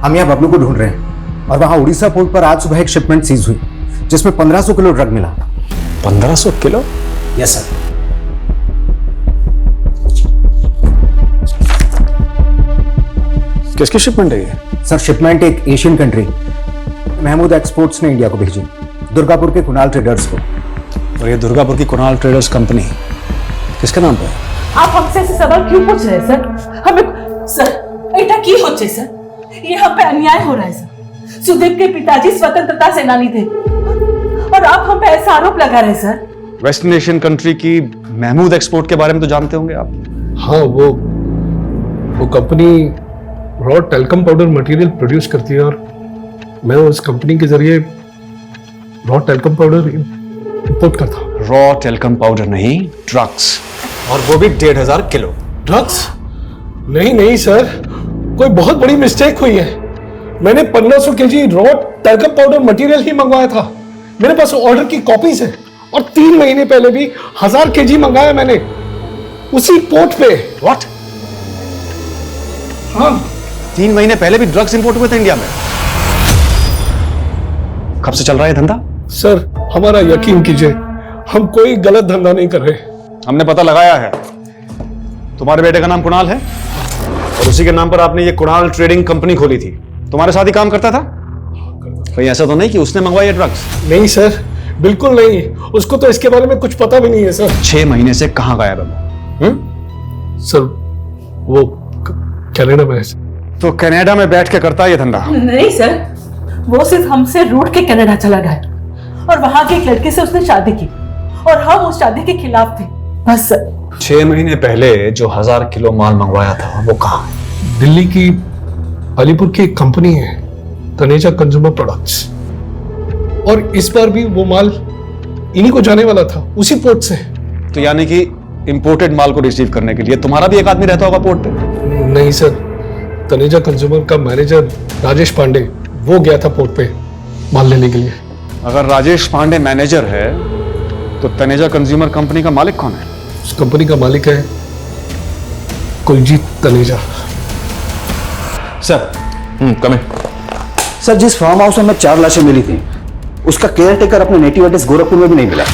हम यहाँ बबलू को ढूंढ रहे हैं, और वहां उड़ीसा पोर्ट पर आज सुबह एक शिपमेंट सीज हुई जिसमें 1500 किलो ड्रग मिला। 1500 किलो? Yes sir. किसकी शिपमेंट है ये? सर शिपमेंट एक एशियन कंट्री महमूद एक्सपोर्ट्स ने इंडिया को भेजी, दुर्गापुर के कुणाल ट्रेडर्स को। और ये दुर्गापुर की कुणाल ट्रेडर्स कंपनी किसके नाम पे है? आप हमसे ऐसे सवाल क्यों पूछ रहे हैं सर? हमें सर ऐसा की होचे सर, ये हम पे अन्याय हो रहा है सर। सुदेव के पिताजी स्वतंत्रता सेनानी थे और आप हम पे ऐसा आरोप लगा रहे हैं सर। वेस्टर्न एशियन कंट्री की महमूद एक्सपोर्ट के बारे में तो जानते होंगे आप। हाँ, वो company raw talcum powder material produce करती है और मैं उस कंपनी के जरिए रॉ टेल्कम पाउडर इंपोर्ट करता हूँ। रॉ टेल्कम पाउडर नहीं, ड्रग्स, और वो भी 1500 किलो। ड्रग्स? नहीं सर, कोई बहुत बड़ी मिस्टेक हुई है। मैंने 1500 KG raw talcum powder material ही मंगवाया था। मेरे पास ऑर्डर की कॉपीज है, और 3 महीने पहले भी 1000 केजी मंगाया मैंने उसी पोर्ट पे। व्हाट? हाँ, 3 महीने पहले भी ड्रग्स इंपोर्ट हुए थे इंडिया में। कब से चल रहा है धंधा? सर हमारा यकीन कीजिए, हम कोई गलत धंधा नहीं कर रहे। हमने पता लगाया है, तुम्हारे बेटे का नाम कुणाल है और उसी के नाम पर आपने ये कुणाल ट्रेडिंग कंपनी खोली थी। तुम्हारे साथ ही काम करता था? कहीं ऐसा तो नहीं कि उसने मंगवाई है ड्रग्स? नहीं सर, बिल्कुल नहीं। उसको तो इसके बारे में कुछ पता भी नहीं है सर। 6 महीने से कहाँ गायब है? सर वो कनाडा में है। तो कनाडा में बैठ के करता है ये धंधा? नहीं सर, वो सिर्फ हमसे रूठ के कनाडा चला गया और वहां की एक लड़की से उसने शादी की और हम उस शादी के खिलाफ थे, बस सर। 6 महीने पहले जो 1000 किलो माल मंगवाया था वो कहाँ है? दिल्ली की अलीपुर की एक कंपनी है, तनेजा कंज्यूमर प्रोडक्ट्स, और इस बार भी वो माल इन्हीं को जाने वाला था, उसी पोर्ट से। तो यानी कि इंपोर्टेड माल को रिसीव करने के लिए तुम्हारा भी एक आदमी रहता होगा पोर्ट पे? नहीं सर, तनेजा कंज्यूमर का मैनेजर राजेश पांडे, वो गया था पोर्ट पे माल लेने के लिए। अगर राजेश पांडे मैनेजर है तो तनेजा कंज्यूमर कंपनी का मालिक कौन है? उस कंपनी का मालिक है कुलजीत तनेजा। सर कम सर जिस फार्म हाउस में 4 लाशें मिली थी उसका केयर टेकर अपने नेटिव एड्रेस गोरखपुर में भी नहीं मिला,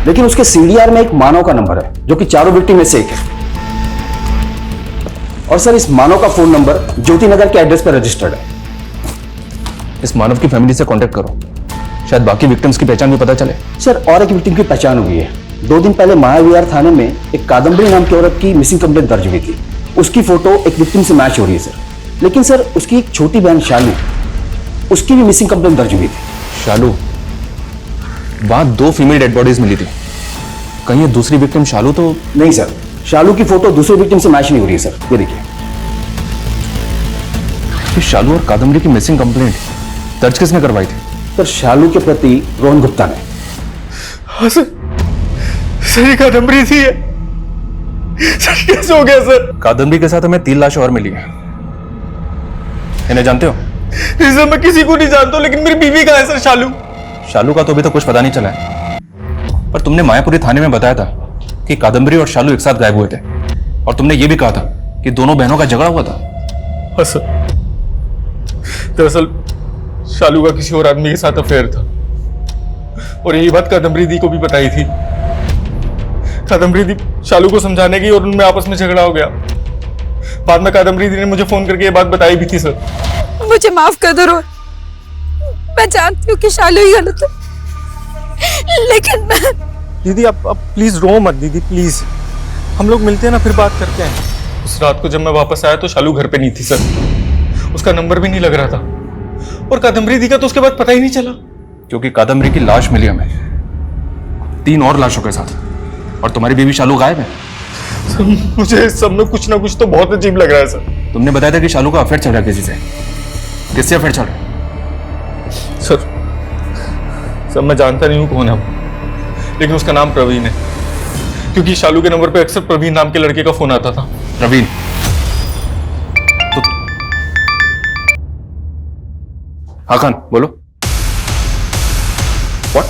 लेकिन उसके सीडीआर में एक मानव का नंबर है जो कि 4 विक्टिम में से एक है। और सर इस मानव का फोन नंबर ज्योति नगर के एड्रेस पर रजिस्टर्ड है। इस मानव की फैमिली से कांटेक्ट करो, शायद बाकी विक्टिम्स की पहचान भी पता चले। सर और एक विक्टिम की पहचान हुई है। 2 दिन पहले महाविहार थाने में एक कादम्बरी नाम की औरत की मिसिंग कंप्लेंट दर्ज हुई थी। उसकी फोटो एक विक्टिम से मैच हो रही है सर, लेकिन सर उसकी एक छोटी बहन शालू, उसकी भी मिसिंग कंप्लेंट दर्ज हुई थी। शालू, वहां 2 फीमेल डेड बॉडीज मिली थी, कहीं ये दूसरी विक्टिम शालू तो नहीं सर, शालू की फोटो दूसरी विक्टिम से मैच नहीं हो रही है सर। ये देखिए, शालू और कादम्बरी की मिसिंग कंप्लेंट दर्ज किसने करवाई थी? सर शालू के प्रति रोहन गुप्ता ने। हाँ सर, ये कादम्बरी थी। सर कैसे हो गया सर? कादम्बरी के साथ हमें 3 लाशें और मिली हैं। इन्हें जानते हो? सर मैं किसी को नहीं जानता, लेकिन मेरी बीवी कहाँ है सर? शालू का तो अभी तक कुछ पता नहीं चला है, पर तुमने मायापुरी थाने में बताया था कि कादम्बरी और शालू एक साथ गायब हुए थे, और तुमने ये भी कहा था कि दोनों बहनों का झगड़ा हुआ था। हाँ सर, दरअसल शालू का किसी और आदमी के साथ अफेयर था, और यही बात कादम्बरी दी को भी बताई थी। कादम्बरी दी शालू को समझाने गई और उनमें आपस में झगड़ा हो गया। बाद में कादम्बरी दी ने मुझे फोन करके ये बात बताई भी थी सर। मुझे माफ कर दो रोहन, मैं जानती हूँ कि शालू ही गलत है, लेकिन मैं... दीदी आप प्लीज रो मत दीदी, प्लीज। हम लोग मिलते हैं ना, फिर बात करते हैं। उस रात को जब मैं वापस आया तो शालू घर पे नहीं थी सर, उसका नंबर भी नहीं लग रहा था, और कादम्बरी दी का तो उसके बाद पता ही नहीं चला, क्योंकि कादम्बरी की लाश मिली हमें 3 और लाशों के साथ, और तुम्हारी बीवी शालू गायब है। सर मुझे सब में कुछ ना कुछ तो बहुत अजीब लग रहा है सर। तुमने बताया था कि शालू का अफेयर चल रहा है किसी से, किससे अफेयर चल रहा है? सर मैं जानता नहीं हूँ कौन है वो, लेकिन उसका नाम प्रवीण है, क्योंकि शालू के नंबर पे अक्सर प्रवीण नाम के लड़के का फोन आता था। प्रवीण तो... हाँ खान बोलो। What?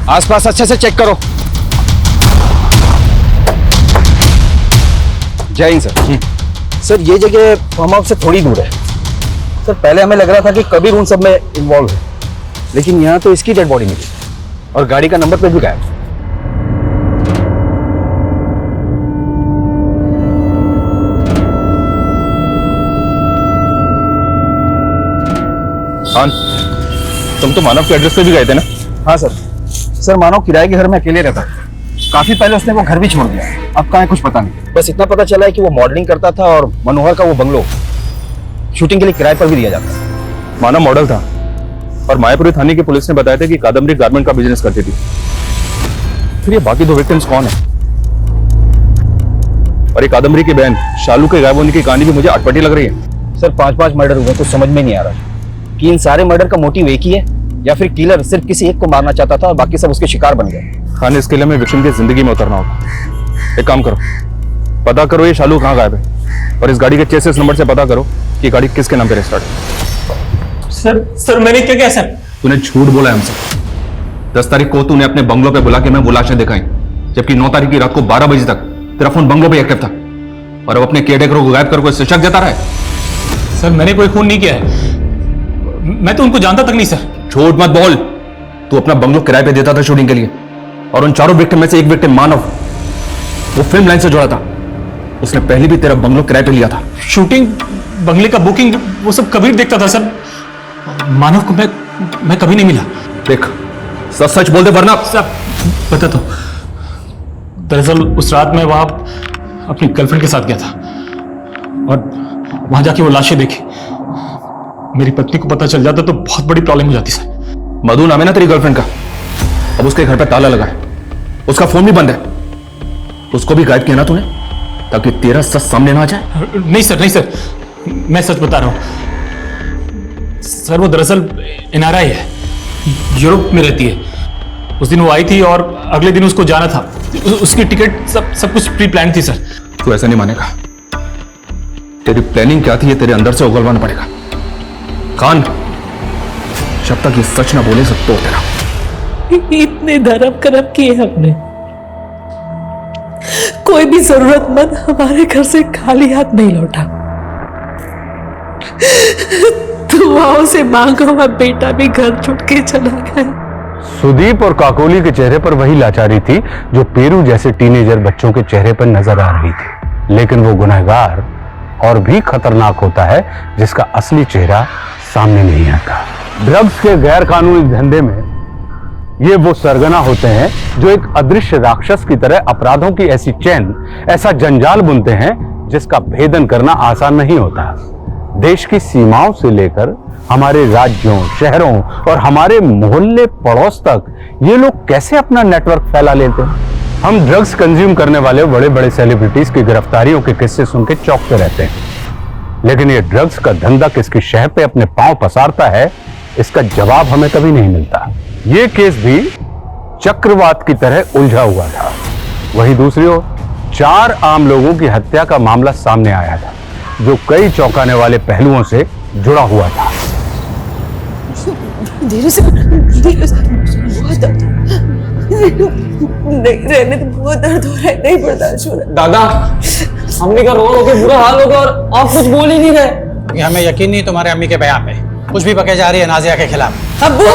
आसपास अच्छे से चेक करो। जय हिंद सर। सर ये जगह फार्म हाउस से थोड़ी दूर है सर। पहले हमें लग रहा था कि कबीर उन सब में इन्वॉल्व है, लेकिन यहाँ तो इसकी डेड बॉडी मिली और गाड़ी का नंबर प्लेट भी गायब। खान, तुम तो मानव के एड्रेस पे भी गए थे ना? हाँ सर। सर मानव किराए के घर में अकेले रहता है, काफी पहले उसने वो घर भी छोड़ दिया। अब कहाँ है कुछ पता नहीं, बस इतना पता चला है कि वो मॉडलिंग करता था और मनोहर का वो बंगलो शूटिंग के लिए किराए पर भी दिया जाता है। मानव मॉडल था, और मायापुरी थाने की पुलिस ने बताया था कि कादम्बरी गारमेंट का बिजनेस करती थी। फिर ये बाकी 2 विक्टिम्स कौन है? और ये कादम्बरी की बहन शालू के गायब होने की कहानी भी मुझे अटपटी लग रही है। सर 5 मर्डर हुए, कुछ समझ में नहीं आ रहा कि इन सारे मर्डर का मोटिव एक ही है या फिर किलर सिर्फ किसी एक को मारना चाहता था और बाकी सब उसके शिकार बन गए। खान, इसके लिए हमें विक्टिम की जिंदगी में उतरना होगा। एक काम करो, पता करो ये शालू कहाँ गायब है, और इस गाड़ी के चेसिस नंबर से पता करो कि गाड़ी किसके नाम पे रजिस्टर्ड है। सर मैंने क्या किया सर? तूने झूठ बोला है हमसे। 10 तारीख को तूने अपने बंगलों पे बुला के मैं वो लाशें दिखाई, जबकि 9 तारीख की रात को 12 बजे तक तेरा फोन बंगलों पे एक्टिव था, और अब अपने केयरटेकरों को गायब कर कोई शक जता रहा है। सर मैंने कोई खून नहीं किया है, मैं तो उनको जानता तक नहीं सर। झूठ मत बोल। तू अपना बंगलो किराए पे देता था शूटिंग के लिए, और उन 4 विक्टिम में से एक विक्टिम मानव, वो फिल्म लाइन से जुड़ा था। उसने पहले भी तेरा बंगलो किराए पे लिया था। शूटिंग, बंगले का बुकिंग, वो सब कबीर देखता था सर। मानव को मैं कभी नहीं मिला। देख, सच बोल दे वरना। सब बता दो। दरअसल उस रात मैं वहां अपनी गर्लफ्रेंड के साथ गया था, और वहां जाके वो लाशें देखी। मेरी पत्नी को पता चल जाता तो बहुत बड़ी प्रॉब्लम हो जाती सर। मधु नाम है ना तेरी गर्लफ्रेंड का? अब उसके घर पे ताला लगा है, उसका फोन भी बंद है। उसको भी गायब किया ना तूने, ताकि तेरा सच सामने ना आ जाए? नहीं सर, मैं सच बता रहा हूं सर। वो दरअसल NRI है, यूरोप में रहती है। उस दिन वो आई थी और अगले दिन उसको जाना था। उसकी टिकट सब कुछ प्री प्लान थी सर। तू ऐसा नहीं मानेगा। तेरी प्लानिंग क्या थी ये तेरे अंदर से उगलवाना पड़ेगा। खान, जब तक ये सच ना बोले सब तो तेरा। इतने धर्म कर्म किए हमने, कोई भी जरूरतमंद हमारे घर से खाली हाथ नहीं लौटा। दुआओं से मांगा हुआ बेटा भी घर छूट के चला गया। सुदीप और काकोली के चेहरे पर वही लाचारी थी जो पेरू जैसे टीनेजर बच्चों के चेहरे पर नजर आ रही थी। लेकिन वो गुनहगार और भी खतरनाक होता है जिसका असली चेहरा सामने नहीं आता। ड्रग्स के गैर कानूनी धंधे में ये वो सरगना होते हैं जो एक अदृश्य राक्षस की तरह अपराधों की ऐसी चैन, ऐसा जंजाल बुनते हैं जिसका भेदन करना आसान नहीं होता। देश की सीमाओं से लेकर हमारे राज्यों, शहरों और हमारे मोहल्ले पड़ोस तक ये लोग कैसे अपना नेटवर्क फैला लेते हैं। हम ड्रग्स कंज्यूम करने वाले बड़े बड़े सेलिब्रिटीज की गिरफ्तारियों के किस्से सुन के चौंकते रहते हैं, लेकिन ये ड्रग्स का धंधा किसकी शह पे अपने पांव पसारता है, इसका जवाब हमें कभी नहीं मिलता। ये केस भी चक्रवात की तरह उलझा हुआ था। वहीं दूसरी ओर 4 आम लोगों की हत्या का मामला सामने आया था जो कई चौंकाने वाले पहलुओं से जुड़ा हुआ था। धीरे से बहुत दर्द नहीं, रहने तो बहुत दर्द हो रहा है, नहीं बर्दाश्त हो रहा है। दादा, अम्मी का रो रो के बुरा हाल होगा और आप कुछ बोल ही नहीं रहे। हमें यकीन नहीं तुम्हारे अम्मी के बयान पे कुछ भी बके जा रही है नाजिया के खिलाफ। अब्बू,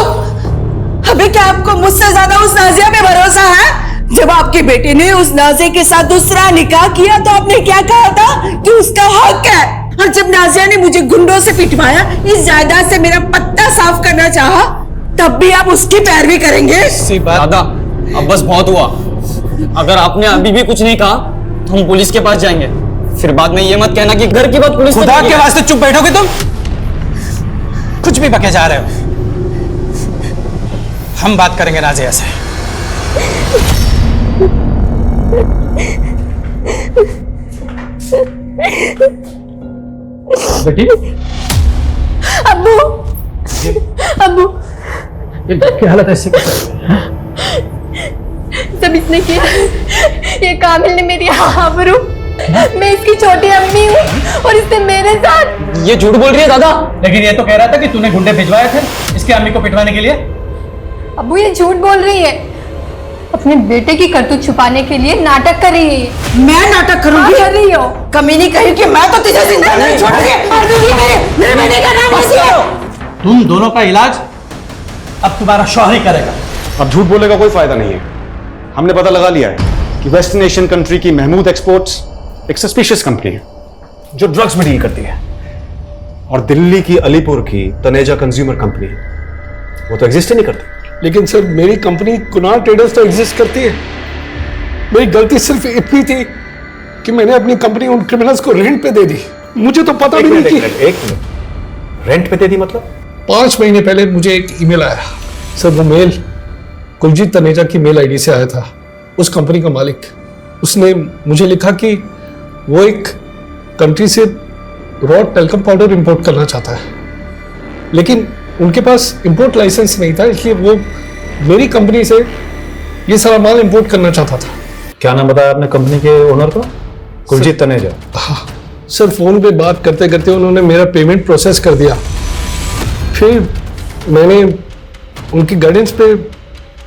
अबे क्या आपको मुझसे ज्यादा उस नाजिया पे भरोसा है? जब आपके बेटे ने उस नाजिया के साथ दूसरा निकाह किया तो आपने क्या कहा था कि उसका हक है, और जब नाजिया ने मुझे गुंडों से पिटवाया, इस जायदाद से मेरा पत्ता साफ करना चाहा, तब भी आप उसकी पैरवी करेंगे? दादा, अब बस बहुत हुआ। अगर आपने अभी भी कुछ नहीं कहा तो हम पुलिस के पास जाएंगे। फिर बाद में ये मत कहना कि घर की बात पुलिस खुदा के वास्ते चुप बैठोगे तुम? कुछ भी बके जा रहे हो। हम बात करेंगे नाजिया से। बेटी, अब्बू, अब्बू, ये क्या हालत है? सब इसने किया। ये कामिल ने मेरी आबरू, मैं इसकी छोटी अम्मी हूँ और इसने मेरे साथ। ये झूठ बोल रही है दादा। लेकिन ये तो कह रहा था कि तूने गुंडे भिजवाए थे इसकी अम्मी को पिटवाने के लिए। अब्बू ये झूठ बोल रही है, अपने बेटे की करतूत छुपाने के लिए नाटक कर रही है। मैं नाटक करूंगी? कर रही हो। कमीनी कहीं कि मैं तो तुझे जिंदा नहीं छोड़ूंगी। मेरे बेटे का नाम मत। तुम दोनों का इलाज अब तुम्हारा शौहर ही करेगा। अब झूठ बोलने का कोई फायदा नहीं है। हमने पता लगा लिया है कि वेस्टर्न एशियन कंट्री की महमूद एक्सपोर्ट्स एक सस्पिशियस कंपनी है जो ड्रग्स में डील करती है, और दिल्ली की अलीपुर की तनेजा कंज्यूमर कंपनी वो तो एग्जिस्ट ही नहीं करती। लेकिन सर मेरी कंपनी कुनाल ट्रेडर्स तो एग्जिस्ट करती है। मेरी गलती सिर्फ इतनी थी कि मैंने अपनी कंपनी उन क्रिमिनल्स को रेंट पे दे दी। मुझे तो पता भी नहीं कि एक मिनट, रेंट पे दे दी मतलब? 5 महीने पहले मुझे एक ईमेल आया सर। वो मेल कुलजीत तनेजा की मेल आईडी से आया था। उस कंपनी का मालिक, उसने मुझे लिखा कि वो एक कंट्री से रॉ टेल्कम पाउडर इंपोर्ट करना चाहता है, लेकिन उनके पास इंपोर्ट लाइसेंस नहीं था, इसलिए वो मेरी कंपनी से ये सारा माल इंपोर्ट करना चाहता था। क्या नाम बताया आपने कंपनी के ओनर का? कुलजीत तनेजा। हाँ सर, फोन पे बात करते करते उन्होंने मेरा पेमेंट प्रोसेस कर दिया। फिर मैंने उनकी गाइडेंस पे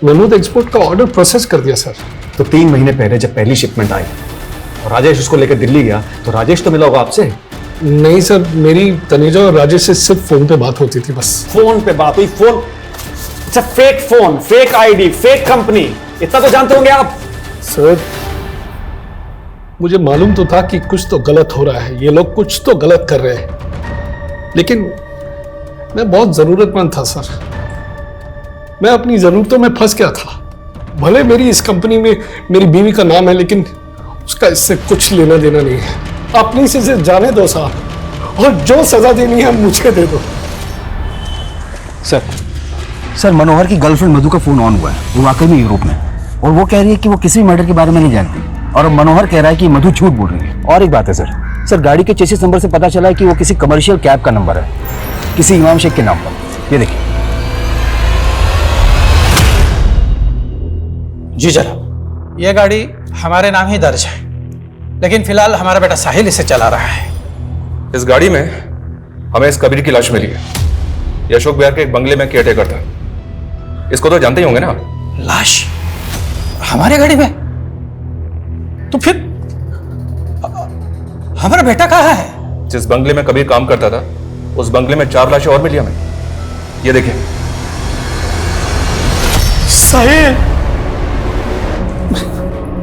महमूद एक्सपोर्ट का ऑर्डर प्रोसेस कर दिया सर। तो 3 महीने पहले जब पहली शिपमेंट आई और राजेश उसको लेकर दिल्ली गया तो राजेश तो मिला होगा आपसे? नहीं सर, मेरी तनेजा और राजेश से सिर्फ फोन पे बात होती थी बस। फोन पे बात हुई? फोन अच्छा, fake phone, fake ID, fake company, इतना तो जानते होंगे आप। सर मुझे मालूम तो था कि कुछ तो गलत हो रहा है, ये लोग कुछ तो गलत कर रहे हैं, लेकिन मैं बहुत जरूरतमंद था सर। मैं अपनी जरूरतों में फंस गया था। भले मेरी इस कंपनी में मेरी बीवी का नाम है, लेकिन उसका इससे कुछ लेना देना नहीं है। अपनी से जाने दो साहब, और जो सजा देनी है मुझे दे दो। सर मनोहर की गर्लफ्रेंड मधु का फोन ऑन हुआ है। वो वाकई में यूरोप में, और वो कह रही है कि वो किसी भी मर्डर के बारे में नहीं जानती, और मनोहर कह रहा है कि मधु झूठ बोल रही है। और एक बात है सर, गाड़ी के चेसिस नंबर से पता चला है कि वो किसी कमर्शियल कैब का नंबर है, किसी इमाम शेख के नाम पर। ये देखिए। जी जनाब, ये गाड़ी हमारे नाम ही दर्ज है, लेकिन फिलहाल हमारा बेटा साहिल इसे चला रहा है। इस गाड़ी में हमें इस कबीर की लाश मिली है। ये अशोक बिहार के एक बंगले में केयरटेकर था। इसको तो जानते ही होंगे ना? लाश हमारे गाड़ी में? तो फिर हमारा बेटा कहाँ है? जिस बंगले में कबीर काम करता था उस बंगले में 4 लाशें और मिली हमें। ये देखिए। साहिल!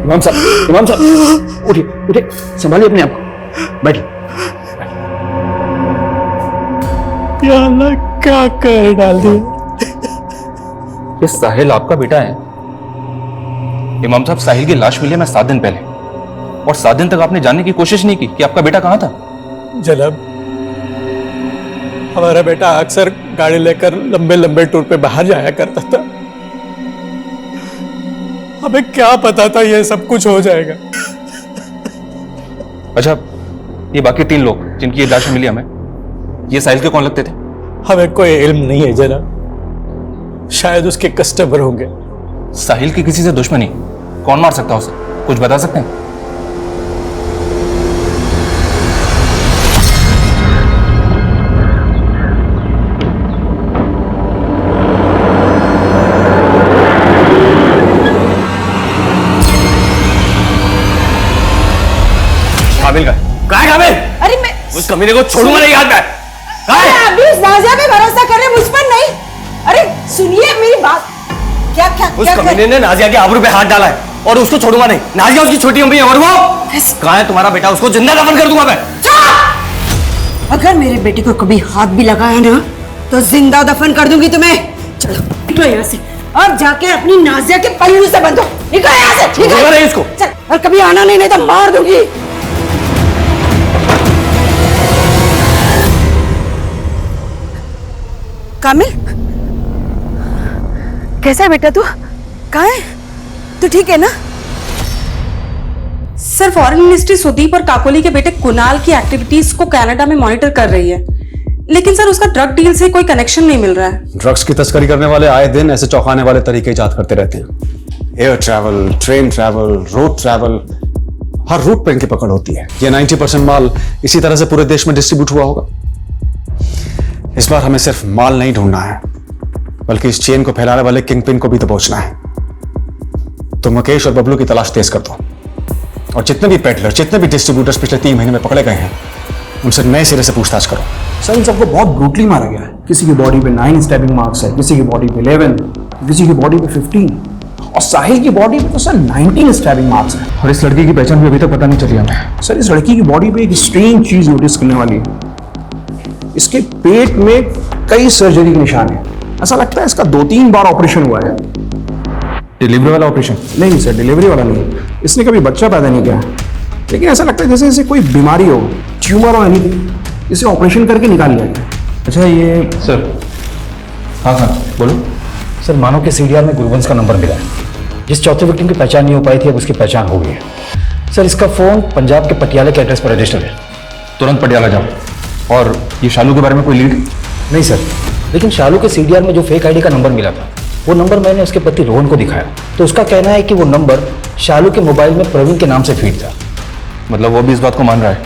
इमाम साहब उठिए उठिए, संभालिए अपने आप को, बैठिए। या अल्लाह, क्या कर डाल दिया। ये साहिल आपका बेटा है? इमाम साहब, साहिल की लाश मिली हमें 7 दिन पहले, और 7 दिन तक आपने जानने की कोशिश नहीं की कि आपका बेटा कहां था। जनाब, हमारा बेटा अक्सर गाड़ी लेकर लंबे लंबे टूर पे बाहर जाया करता था। हमें क्या पता था ये सब कुछ हो जाएगा। अच्छा, ये बाकी 3 लोग जिनकी ये लाशें मिली हमें, ये साहिल के कौन लगते थे? हमें कोई इल्म नहीं है जनाब, शायद उसके कस्टमर होंगे। साहिल की किसी से दुश्मनी, कौन मार सकता है उसे? कुछ बता सकते हैं? काबिल का है काबिल? अरे मैं उस कमीने को छोड़ूंगा नहीं हाथ में। अभी उस नाजिया पे भरोसा कर रहे, मुझ पर नहीं। अरे सुनिए मेरी बात। क्या क्या उस कमीने ने नाजिया के आबरू पे हाथ डाला है और उसको छोड़ूंगा नहीं। नाजिया उसकी छोटी अम्मी है और वो कहाँ है तुम्हारा बेटा? उसको जिंदा दफन कर दूंगा मैं। अगर मेरे बेटे को कभी हाथ भी लगाया ना तो जिंदा दफन कर दूंगी तुम्हें। चलो निकलो यहाँ से और जाके अपनी नाजिया के पल्लू से बंधो। निकलो यहाँ से। छोड़ूंगा नहीं इसको। चल, और कभी आना नहीं तो मार दूंगी। कामिल, कैसा है बेटा तू? कहाँ है? तू ठीक है ना? सर, फॉरेन मिनिस्ट्री सुदीप और काकोली के बेटे कुणाल की एक्टिविटीज को कनाडा में मॉनिटर कर रही है, लेकिन सर उसका ड्रग डील से कोई कनेक्शन नहीं मिल रहा है। ड्रग्स की तस्करी करने वाले आए दिन ऐसे चौंकाने वाले तरीके इजाद करते रहते हैं। Air travel, train travel, road travel, हर रूट पे इनकी पकड़ होती है। ये 90% माल इसी तरह से पूरे देश में डिस्ट्रीब्यूट हुआ होगा। इस बार हमें सिर्फ माल नहीं ढूंढना है, बल्कि इस चेन को फैलाने वाले किंग पिन को भी तो पहुंचना है। तो मुकेश और बबलू की तलाश तेज कर दो, और जितने भी पेडलर, जितने भी डिस्ट्रीब्यूटर्स पिछले 3 महीने में पकड़े गए हैं, उनसे नए सिरे से पूछताछ करो। सर, इन सबको बहुत ब्रूटली मारा गया है। किसी की बॉडी पे 9 स्टैबिंग मार्क्स है, किसी की बॉडी पे 11, किसी की बॉडी पे 15, और साहिल की बॉडी पे तो सर 19 स्टैबिंग मार्क्स है। और इस लड़की की पहचान भी अभी तक पता नहीं चली हमें। सर, इस लड़की की बॉडी पे एक स्ट्रेंज चीज नोटिस करने वाली है। इसके पेट में कई सर्जरी के निशान हैं। ऐसा लगता है इसका 2-3 बार ऑपरेशन हुआ है। डिलीवरी वाला ऑपरेशन? नहीं सर, डिलीवरी वाला नहीं। इसने कभी बच्चा पैदा नहीं किया, लेकिन ऐसा लगता है जैसे इसे कोई बीमारी हो, ट्यूमर हो, एनीथिंग। इसे ऑपरेशन करके निकाल लिया गया। अच्छा, ये सर। हाँ हाँ बोलो सर। मानव के सीडीआर में गुरुवंश का नंबर मिला है। जिस चौथे विक्टिम की पहचान नहीं हो पाई थी, अब उसकी पहचान हो गई है। सर, इसका फोन पंजाब के पटियाला के एड्रेस पर रजिस्टर्ड है। तुरंत पटियाला जाओ। और ये शालू के बारे में कोई लीड? नहीं सर, लेकिन शालू के सीडीआर में जो फेक आईडी का नंबर मिला था, वो नंबर मैंने उसके पति रोहन को दिखाया, तो उसका कहना है कि वो नंबर शालू के मोबाइल में प्रवीण के नाम से फीड था। मतलब वो भी इस बात को मान रहा है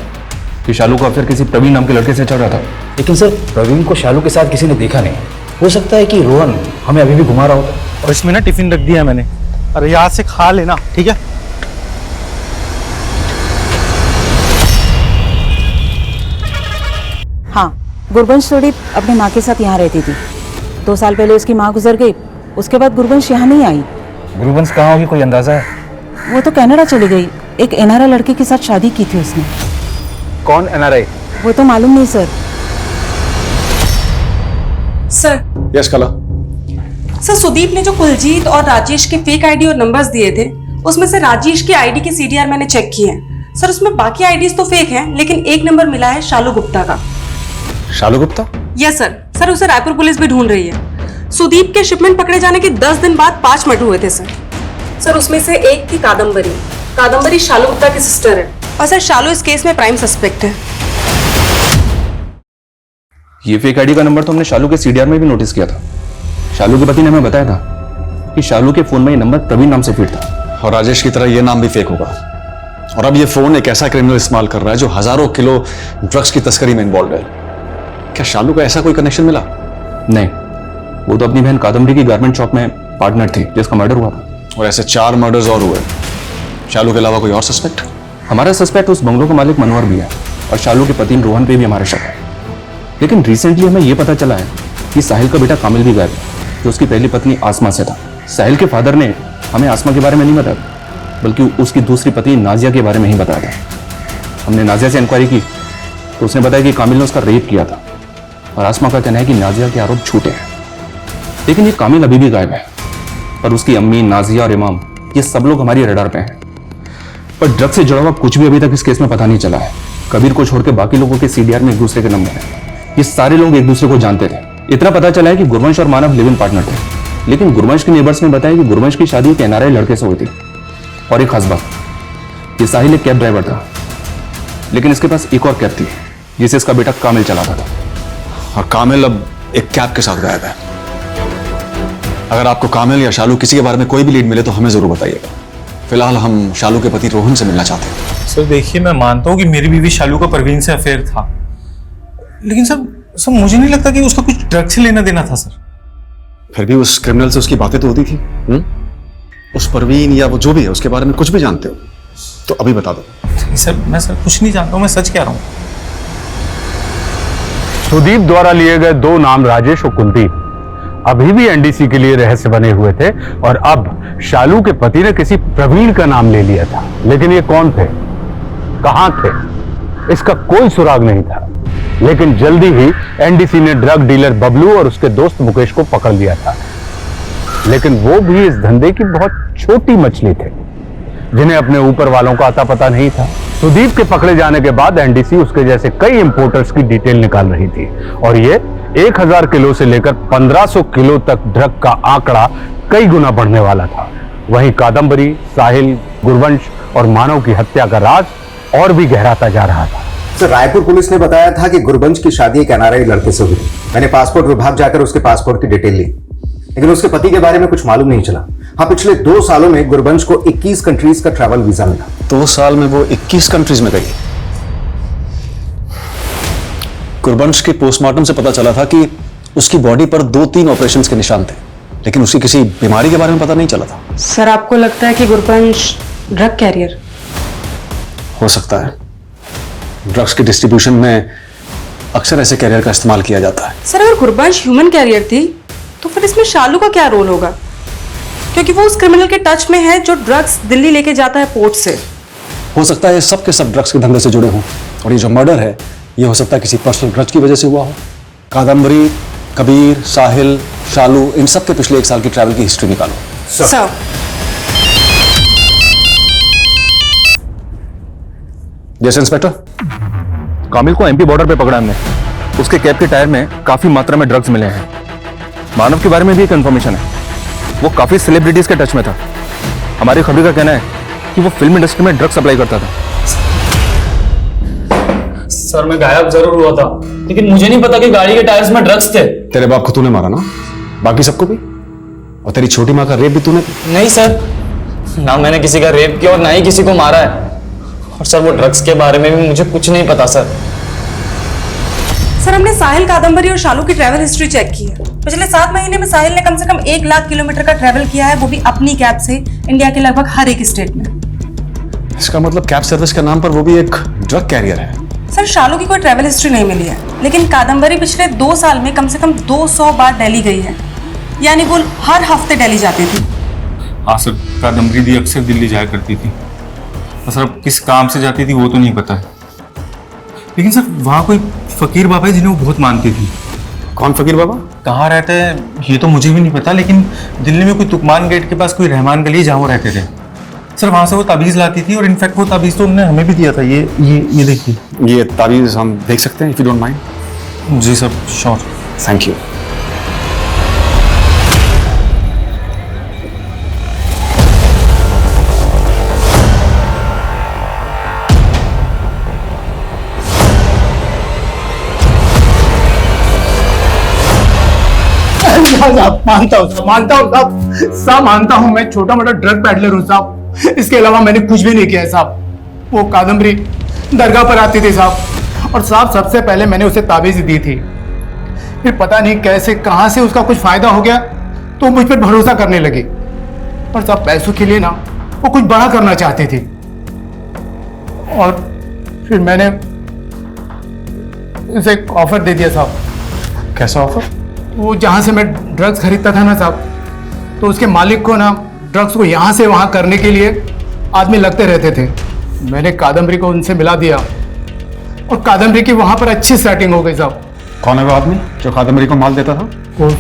कि शालू का अफेयर किसी प्रवीण नाम के लड़के से चल रहा था? लेकिन सर, प्रवीण को शालू के साथ किसी ने देखा नहीं। हो सकता है कि रोहन हमें अभी भी घुमा रहा होता। और इसमें ना टिफिन रख दिया है मैंने, अरे यहाँ से खा लेना, ठीक है? हाँ, गुरबंश थोड़ी अपने माँ के साथ यहाँ रहती थी। 2 साल पहले उसकी माँ गुजर गई, उसके बाद गुरबंश यहाँ नहीं आई। गुरुवंश कहाँ होगी, कोई अंदाजा है? वो तो कनाडा चली गई। एक एनआरआई लड़के के साथ शादी की थी उसने। कौन एनआरआई? वो तो मालूम नहीं सर। सर। यस कला। सर, सुदीप ने जो कुलजीत और राजेश के फेक आईडी और नंबर्स दिए थे, उसमें से राजेश की आईडी के सीडीआर मैंने चेक किए हैं। सर, उसमें बाकी आईडीज तो फेक हैं, लेकिन एक नंबर मिला है शालू गुप्ता का। Shalu Gupta? Yes sir. Sir, उसे रायपुर पुलिस भी ढूंढ रही है। सुदीप के शिपमेंट पकड़े जाने के 10 दिन बाद 5 मर्डर हुए थे सर। सर, उसमें से एक थी कादम्बरी। कादम्बरी शालू गुप्ता की सिस्टर है, और सर शालू इस केस में प्राइम सस्पेक्ट है। ये फेक आईडी का नंबर तो हमने शालू के सीडीआर में भी नोटिस किया था। शालू के पति ने हमें बताया था कि शालू के फोन में ये नंबर प्रवीण नाम से फीड था। और राजेश की तरह ये नाम भी फेक होगा। और अब ये फोन एक ऐसा क्रिमिनल इस्तेमाल कर रहा है जो हजारों किलो ड्रग्स की तस्करी में इन्वॉल्व है। क्या शालू का ऐसा कोई कनेक्शन मिला? नहीं, वो तो अपनी बहन कादम्बरी की गारमेंट शॉप में पार्टनर थी जिसका मर्डर हुआ था। और ऐसे 4 मर्डर्स और हुए। शालू के अलावा कोई और सस्पेक्ट? हमारा सस्पेक्ट उस बंगलों का मालिक मनोहर भी है, और शालू के पति रोहन पे भी हमारा शक है। लेकिन रिसेंटली हमें यह पता चला है कि साहिल का बेटा कामिल भी गायब है, जो उसकी पहली पत्नी आसमा से था। साहिल के फादर ने हमें आसमा के बारे में नहीं बताया, बल्कि उसकी दूसरी पत्नी नाजिया के बारे में ही बताया था। हमने नाजिया से इंक्वायरी की तो उसने बताया कि कामिल ने उसका रेप किया था, और आसमा का कहना है कि नाजिया के आरोप झूठे हैं। लेकिन ये कामिल अभी भी गायब है, और उसकी अम्मी, नाजिया और इमाम, ये सब लोग हमारी रडार पे हैं। पर ड्रग से जुड़ा हुआ कुछ भी अभी तक इस केस में पता नहीं चला है। कबीर को छोड़ के बाकी लोगों के सीडीआर में एक दूसरे के नंबर हैं। ये सारे लोग एक दूसरे को जानते थे। इतना पता चला है कि गुरवंश और मानव लिव इन पार्टनर थे, लेकिन गुरवंश के नेबर्स ने बताया कि गुरवंश की शादी एक एनआरआई लड़के से हुई थी। और एक खास बात, ये साहिल एक कैब ड्राइवर था, लेकिन इसके पास एक और कैब थी जिसे इसका बेटा कामिल चलाता था। और कामिल अब एक कैब के साथ गायब है। अगर आपको कामिल या शालू किसी के बारे में कोई भी लीड मिले तो हमें जरूर बताइएगा। फिलहाल हम शालू के पति रोहन से मिलना चाहते हैं। सर देखिए, मैं मानता हूँ कि मेरी बीवी शालू का परवीन से अफेयर था, लेकिन सर मुझे नहीं लगता कि उसका कुछ ड्रग से लेना देना था सर। फिर भी उस क्रिमिनल से उसकी बातें तो होती थी। उस परवीन या वो जो भी है उसके बारे में कुछ भी जानते हो तो अभी बता दो। सर मैं कुछ नहीं जानता हूँ, मैं सच कह रहा हूँ। सुदीप द्वारा लिए गए 2 नाम राजेश और कुलदीप अभी भी एनडीसी के लिए रहस्य बने हुए थे, और अब शालू के पति ने किसी प्रवीण का नाम ले लिया था। लेकिन ये कौन थे, कहां थे, इसका कोई सुराग नहीं था। लेकिन जल्दी ही एनडीसी ने ड्रग डीलर बबलू और उसके दोस्त मुकेश को पकड़ लिया था। लेकिन वो भी इस धंधे की बहुत छोटी मछली थे, जिन्हें अपने ऊपर वालों का अता पता नहीं था। सुदीप के पकड़े जाने के बाद एनडीसी उसके जैसे कई इंपोर्टर्स की डिटेल निकाल रही थी, और ये 1000 किलो से लेकर 1500 किलो तक ड्रग का आंकड़ा कई गुना बढ़ने वाला था। वहीं कादम्बरी, साहिल, गुरवंश और मानव की हत्या का राज और भी गहराता जा रहा था। सर, रायपुर पुलिस ने बताया था कि गुरबंश की शादी एक एनआरआई लड़के से हुई। मैंने पासपोर्ट विभाग जाकर उसके पासपोर्ट की डिटेल ली, लेकिन उसके पति के बारे में कुछ मालूम नहीं चला। हाँ, पिछले 2 सालों में गुरबंश को 21 कंट्रीज का ट्रैवल वीजा मिला। 2 साल में वो 21 कंट्रीज में गई। गुरबंश के पोस्टमार्टम से पता चला था कि उसकी बॉडी पर 2-3 ऑपरेशंस के निशान थे, लेकिन उसकी किसी बीमारी के बारे में पता नहीं चला था। सर, आपको लगता है कि गुरबंश ड्रग कैरियर हो सकता है। ड्रग्स के डिस्ट्रीब्यूशन में अक्सर ऐसे कैरियर का इस्तेमाल किया जाता है। सर, अगर गुरबंश ह्यूमन कैरियर थी तो फिर इसमें शालू का क्या रोल होगा, क्योंकि वो उस क्रिमिनल के टच में है जो ड्रग्स दिल्ली लेके जाता है पोर्ट से। हो सकता है सब के सब ड्रग्स के धंधे से जुड़े हों, और ये जो मर्डर है ये हो सकता है किसी पर्सनल ग्रज की वजह से हुआ हो। कादम्बरी, कबीर, साहिल, शालू, इन सब के पिछले 1 साल की ट्रैवल की हिस्ट्री निकालो। सर, जैसे इंस्पेक्टर, कामिल को एमपी बॉर्डर पे पकड़ा हमने। उसके कैब के टायर में काफी मात्रा में ड्रग्स मिले हैं। मानव के बारे में भी एक इन्फॉर्मेशन है, वो काफी सेलिब्रिटीज के टच में था। हमारी खबरी का कहना है कि वो फिल्म इंडस्ट्री में ड्रग्स सप्लाई करता था। सर, मैं गायब जरूर हुआ था, लेकिन मुझे नहीं पता कि गाड़ी के टायर्स में ड्रग्स थे। तेरे बाप को तूने मारा ना, बाकी सबको भी, और तेरी छोटी माँ का रेप भी तूने? नहीं सर, ना मैंने किसी का रेप किया और ना ही किसी को मारा है। और सर, वो ड्रग्स के बारे में भी मुझे कुछ नहीं पता सर। सर, हमने साहिल, कादम्बरी और शालू की ट्रैवल हिस्ट्री चेक की है। पिछले 7 महीने में साहिल ने कम से कम 1 लाख किलोमीटर का ट्रैवल किया है, वो भी अपनी कैब से, इंडिया के लगभग हर एक स्टेट में। इसका मतलब कैब सर्विस के नाम पर वो भी एक ड्रग कैरियर है। सर, शालू की कोई ट्रैवल हिस्ट्री नहीं मिली है, लेकिन कादम्बरी पिछले 2 साल में कम से कम 200 बार दिल्ली गई है, यानी वो हर हफ्ते दिल्ली जाती थी। हाँ सर, कादम्बरी दी अक्सर दिल्ली जाया करती थी। सर, अब किस काम से जाती थी वो तो नहीं पता है, लेकिन सर वहाँ कोई फकीर बाबा है जिन्हें वो बहुत मानती थी। कौन फकीर बाबा? कहाँ रहते हैं ये तो मुझे भी नहीं पता, लेकिन दिल्ली में कोई तुकमान गेट के पास कोई रहमान गली जहाँ वो रहते थे। सर, वहाँ से वो ताबीज़ लाती थी, और इनफैक्ट वो ताबीज़ तो उन्होंने हमें भी दिया था। ये देखिए, ये ताबीज़ हम देख सकते हैं, इफ यू डोंट माइंड? जी सर, श्योर। Thank you. साहब, मानता हूँ साहब, मानता हूँ मैं छोटा मोटा ड्रग पैडलर हूँ साहब। इसके अलावा मैंने कुछ भी नहीं किया है साहब। वो कादम्बरी दरगाह पर आती थी साहब, और साहब सबसे पहले मैंने उसे ताबीज़ दी थी। फिर पता नहीं कैसे कहाँ से उसका कुछ फायदा हो गया तो मुझ पर भरोसा करने लगी, और सब पैसों के लिए ना वो कुछ बड़ा करना चाहती थी। और फिर मैंने उसे एक ऑफर दे दिया साहब। कैसा ऑफर? वो जहाँ से मैं ड्रग्स खरीदता था ना साहब, तो उसके मालिक को ना ड्रग्स को यहाँ से वहाँ करने के लिए आदमी लगते रहते थे। मैंने कादम्बरी को उनसे मिला दिया और कादम्बरी की वहाँ पर अच्छी सेटिंग हो गई साहब। कौन है वो आदमी जो कादम्बरी को माल देता था? वो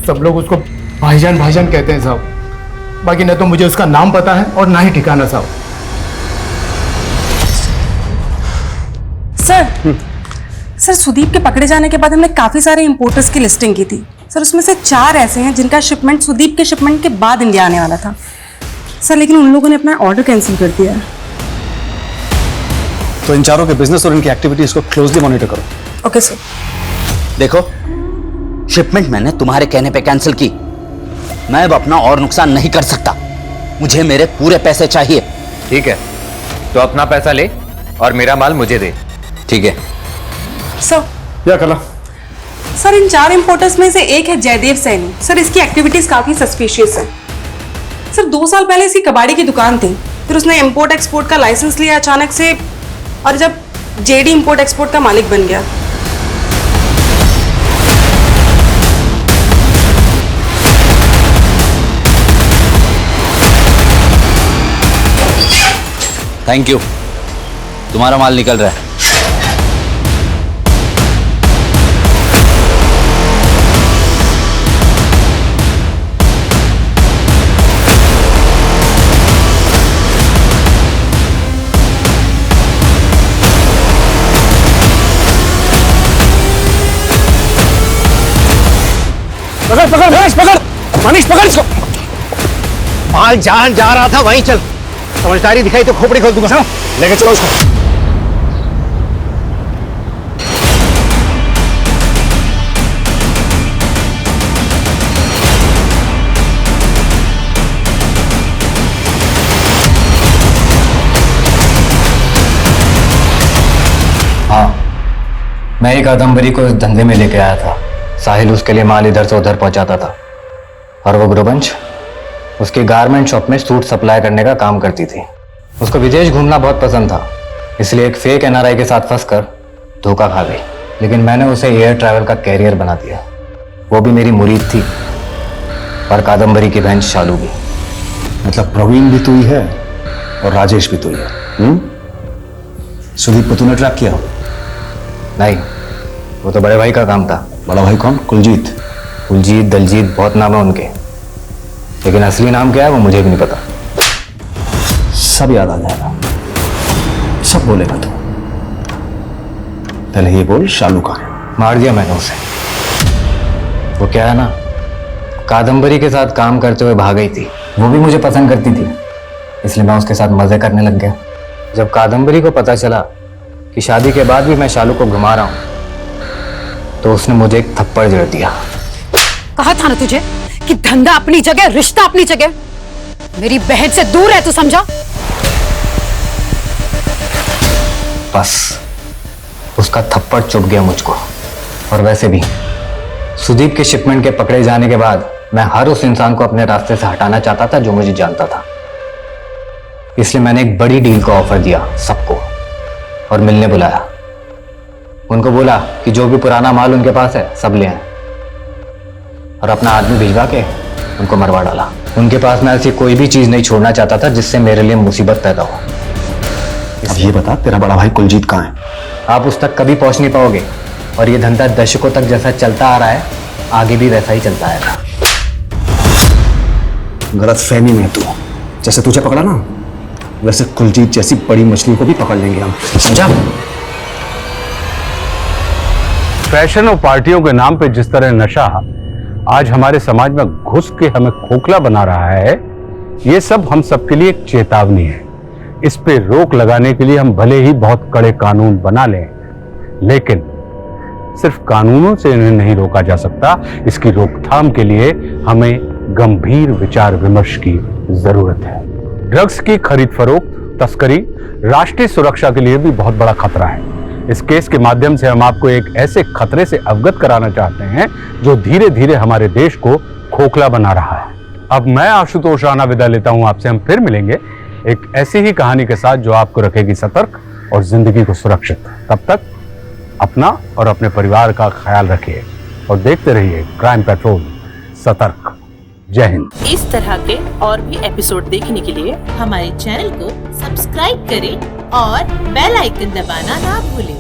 सब लोग उसको भाईजान भाईजान कहते हैं साहब। बाकी न तो मुझे उसका नाम पता है और ना ही ठिकाना साहब। सर सुदीप के पकड़े जाने के बाद हमने काफी सारे इंपोर्टर्स की लिस्टिंग की थी सर। उसमें से 4 ऐसे हैं जिनका शिपमेंट सुदीप के शिपमेंट के बाद इंडिया आने वाला था सर, लेकिन उन लोगों ने अपना ऑर्डर कैंसिल कर दिया है। तो इन चारों के बिजनेस और इनकी एक्टिविटीज को क्लोजली मॉनिटर करो। Okay sir. देखो, शिपमेंट मैंने तुम्हारे कहने पे कैंसिल की। मैं अब अपना और नुकसान नहीं कर सकता। मुझे मेरे पूरे पैसे चाहिए। ठीक है, तो अपना पैसा ले और मेरा माल मुझे दे। ठीक है सर। क्या कला? सर इन 4 इंपोर्टर्स में से एक है जयदेव सैनी सर। इसकी एक्टिविटीज काफी सस्पिशियस है सर। 2 साल पहले इसकी कबाड़ी की दुकान थी, फिर उसने इंपोर्ट एक्सपोर्ट का लाइसेंस लिया अचानक से, और जब जेडी इंपोर्ट एक्सपोर्ट का मालिक बन गया। थैंक यू, तुम्हारा माल निकल रहा है। पकड़ पकड़ मनीष, पकड़ मनीष, पकड़ इसको। माल जहां जा रहा था वहीं चल। समझदारी दिखाई तो खोपड़ी खोल दूंगा। लेके चलो उसको। हाँ, मैं ही कादम्बरी को इस धंधे में लेके आया था। साहिल उसके लिए माल इधर से उधर पहुंचाता था और वो गुरुवंश उसकी गारमेंट शॉप में सूट सप्लाई करने का काम करती थी। उसको विदेश घूमना बहुत पसंद था, इसलिए एक फेक एनआरआई के साथ फंसकर धोखा खा गई। लेकिन मैंने उसे एयर ट्रैवल का कैरियर बना दिया। वो भी मेरी मुरीद थी और कादम्बरी की बहन शालू भी। मतलब प्रवीण भी तू ही है और राजेश भी तू ही है। सुदीप को तूने ट्रैप किया? नहीं, वो तो बड़े भाई का काम था। बड़ा भाई कौन? कुलजीत। कुलजीत, दलजीत, बहुत नाम है उनके, लेकिन असली नाम क्या है वो मुझे भी नहीं पता। सब याद आ जाएगा, सब बोलेगा तू। पहले ये बोल, शालू कहाँ है? मार दिया मैंने उसे। वो क्या है ना, कादम्बरी के साथ काम करते हुए भाग गई थी। वो भी मुझे पसंद करती थी, इसलिए मैं उसके साथ मजे करने लग गया। जब कादम्बरी को पता चला कि शादी के बाद भी मैं शालू को घुमा रहा हूं, तो उसने मुझे एक थप्पड़ जड़ दिया। कहा था ना तुझे कि धंधा अपनी जगह, रिश्ता अपनी जगह। मेरी बहन से दूर है, तू समझा? बस उसका थप्पड़ चुभ गया मुझको। और वैसे भी सुदीप के शिपमेंट के पकड़े जाने के बाद मैं हर उस इंसान को अपने रास्ते से हटाना चाहता था जो मुझे जानता था। इसलिए मैंने एक बड़ी डील का ऑफर दिया सबको और मिलने बुलाया। उनको बोला कि जो भी पुराना माल उनके पास है सब ले आए, और अपना आदमी भिजवा के उनको मरवा डाला। उनके पास मैं ऐसी कोई भी चीज नहीं छोड़ना चाहता था जिससे मेरे लिए मुसीबत पैदा हो। अब ये बता, तेरा बड़ा भाई कुलजीत कहाँ है? आप उस तक कभी पहुंच नहीं पाओगे, और ये धंधा दशकों तक जैसा चलता आ रहा है आगे भी वैसा ही चलता आएगा। गलत फहमी में तू, जैसे तुझे पकड़ा ना वैसे कुलजीत जैसी बड़ी मछली को भी पकड़ लेंगे हम, समझा? फैशन और पार्टियों के नाम पे जिस तरह नशा आज हमारे समाज में घुस के हमें खोखला बना रहा है, ये सब हम सबके लिए एक चेतावनी है। इस पे रोक लगाने के लिए हम भले ही बहुत कड़े कानून बना लें, लेकिन सिर्फ कानूनों से इन्हें नहीं रोका जा सकता। इसकी रोकथाम के लिए हमें गंभीर विचार विमर्श की जरूरत है। ड्रग्स की खरीद फरोख्त, तस्करी राष्ट्रीय सुरक्षा के लिए भी बहुत बड़ा खतरा है। इस केस के माध्यम से हम आपको एक ऐसे खतरे से अवगत कराना चाहते हैं जो धीरे धीरे हमारे देश को खोखला बना रहा है। अब मैं आशुतोष राणा विदा लेता हूं आपसे। हम फिर मिलेंगे एक ऐसी ही कहानी के साथ जो आपको रखेगी सतर्क और जिंदगी को सुरक्षित। तब तक अपना और अपने परिवार का ख्याल रखिए और देखते रहिए क्राइम पेट्रोल, सतर्क। जय हिंद। इस तरह के और भी एपिसोड देखने के लिए हमारे चैनल को सब्सक्राइब करें और बेल आइकन दबाना ना भूलें।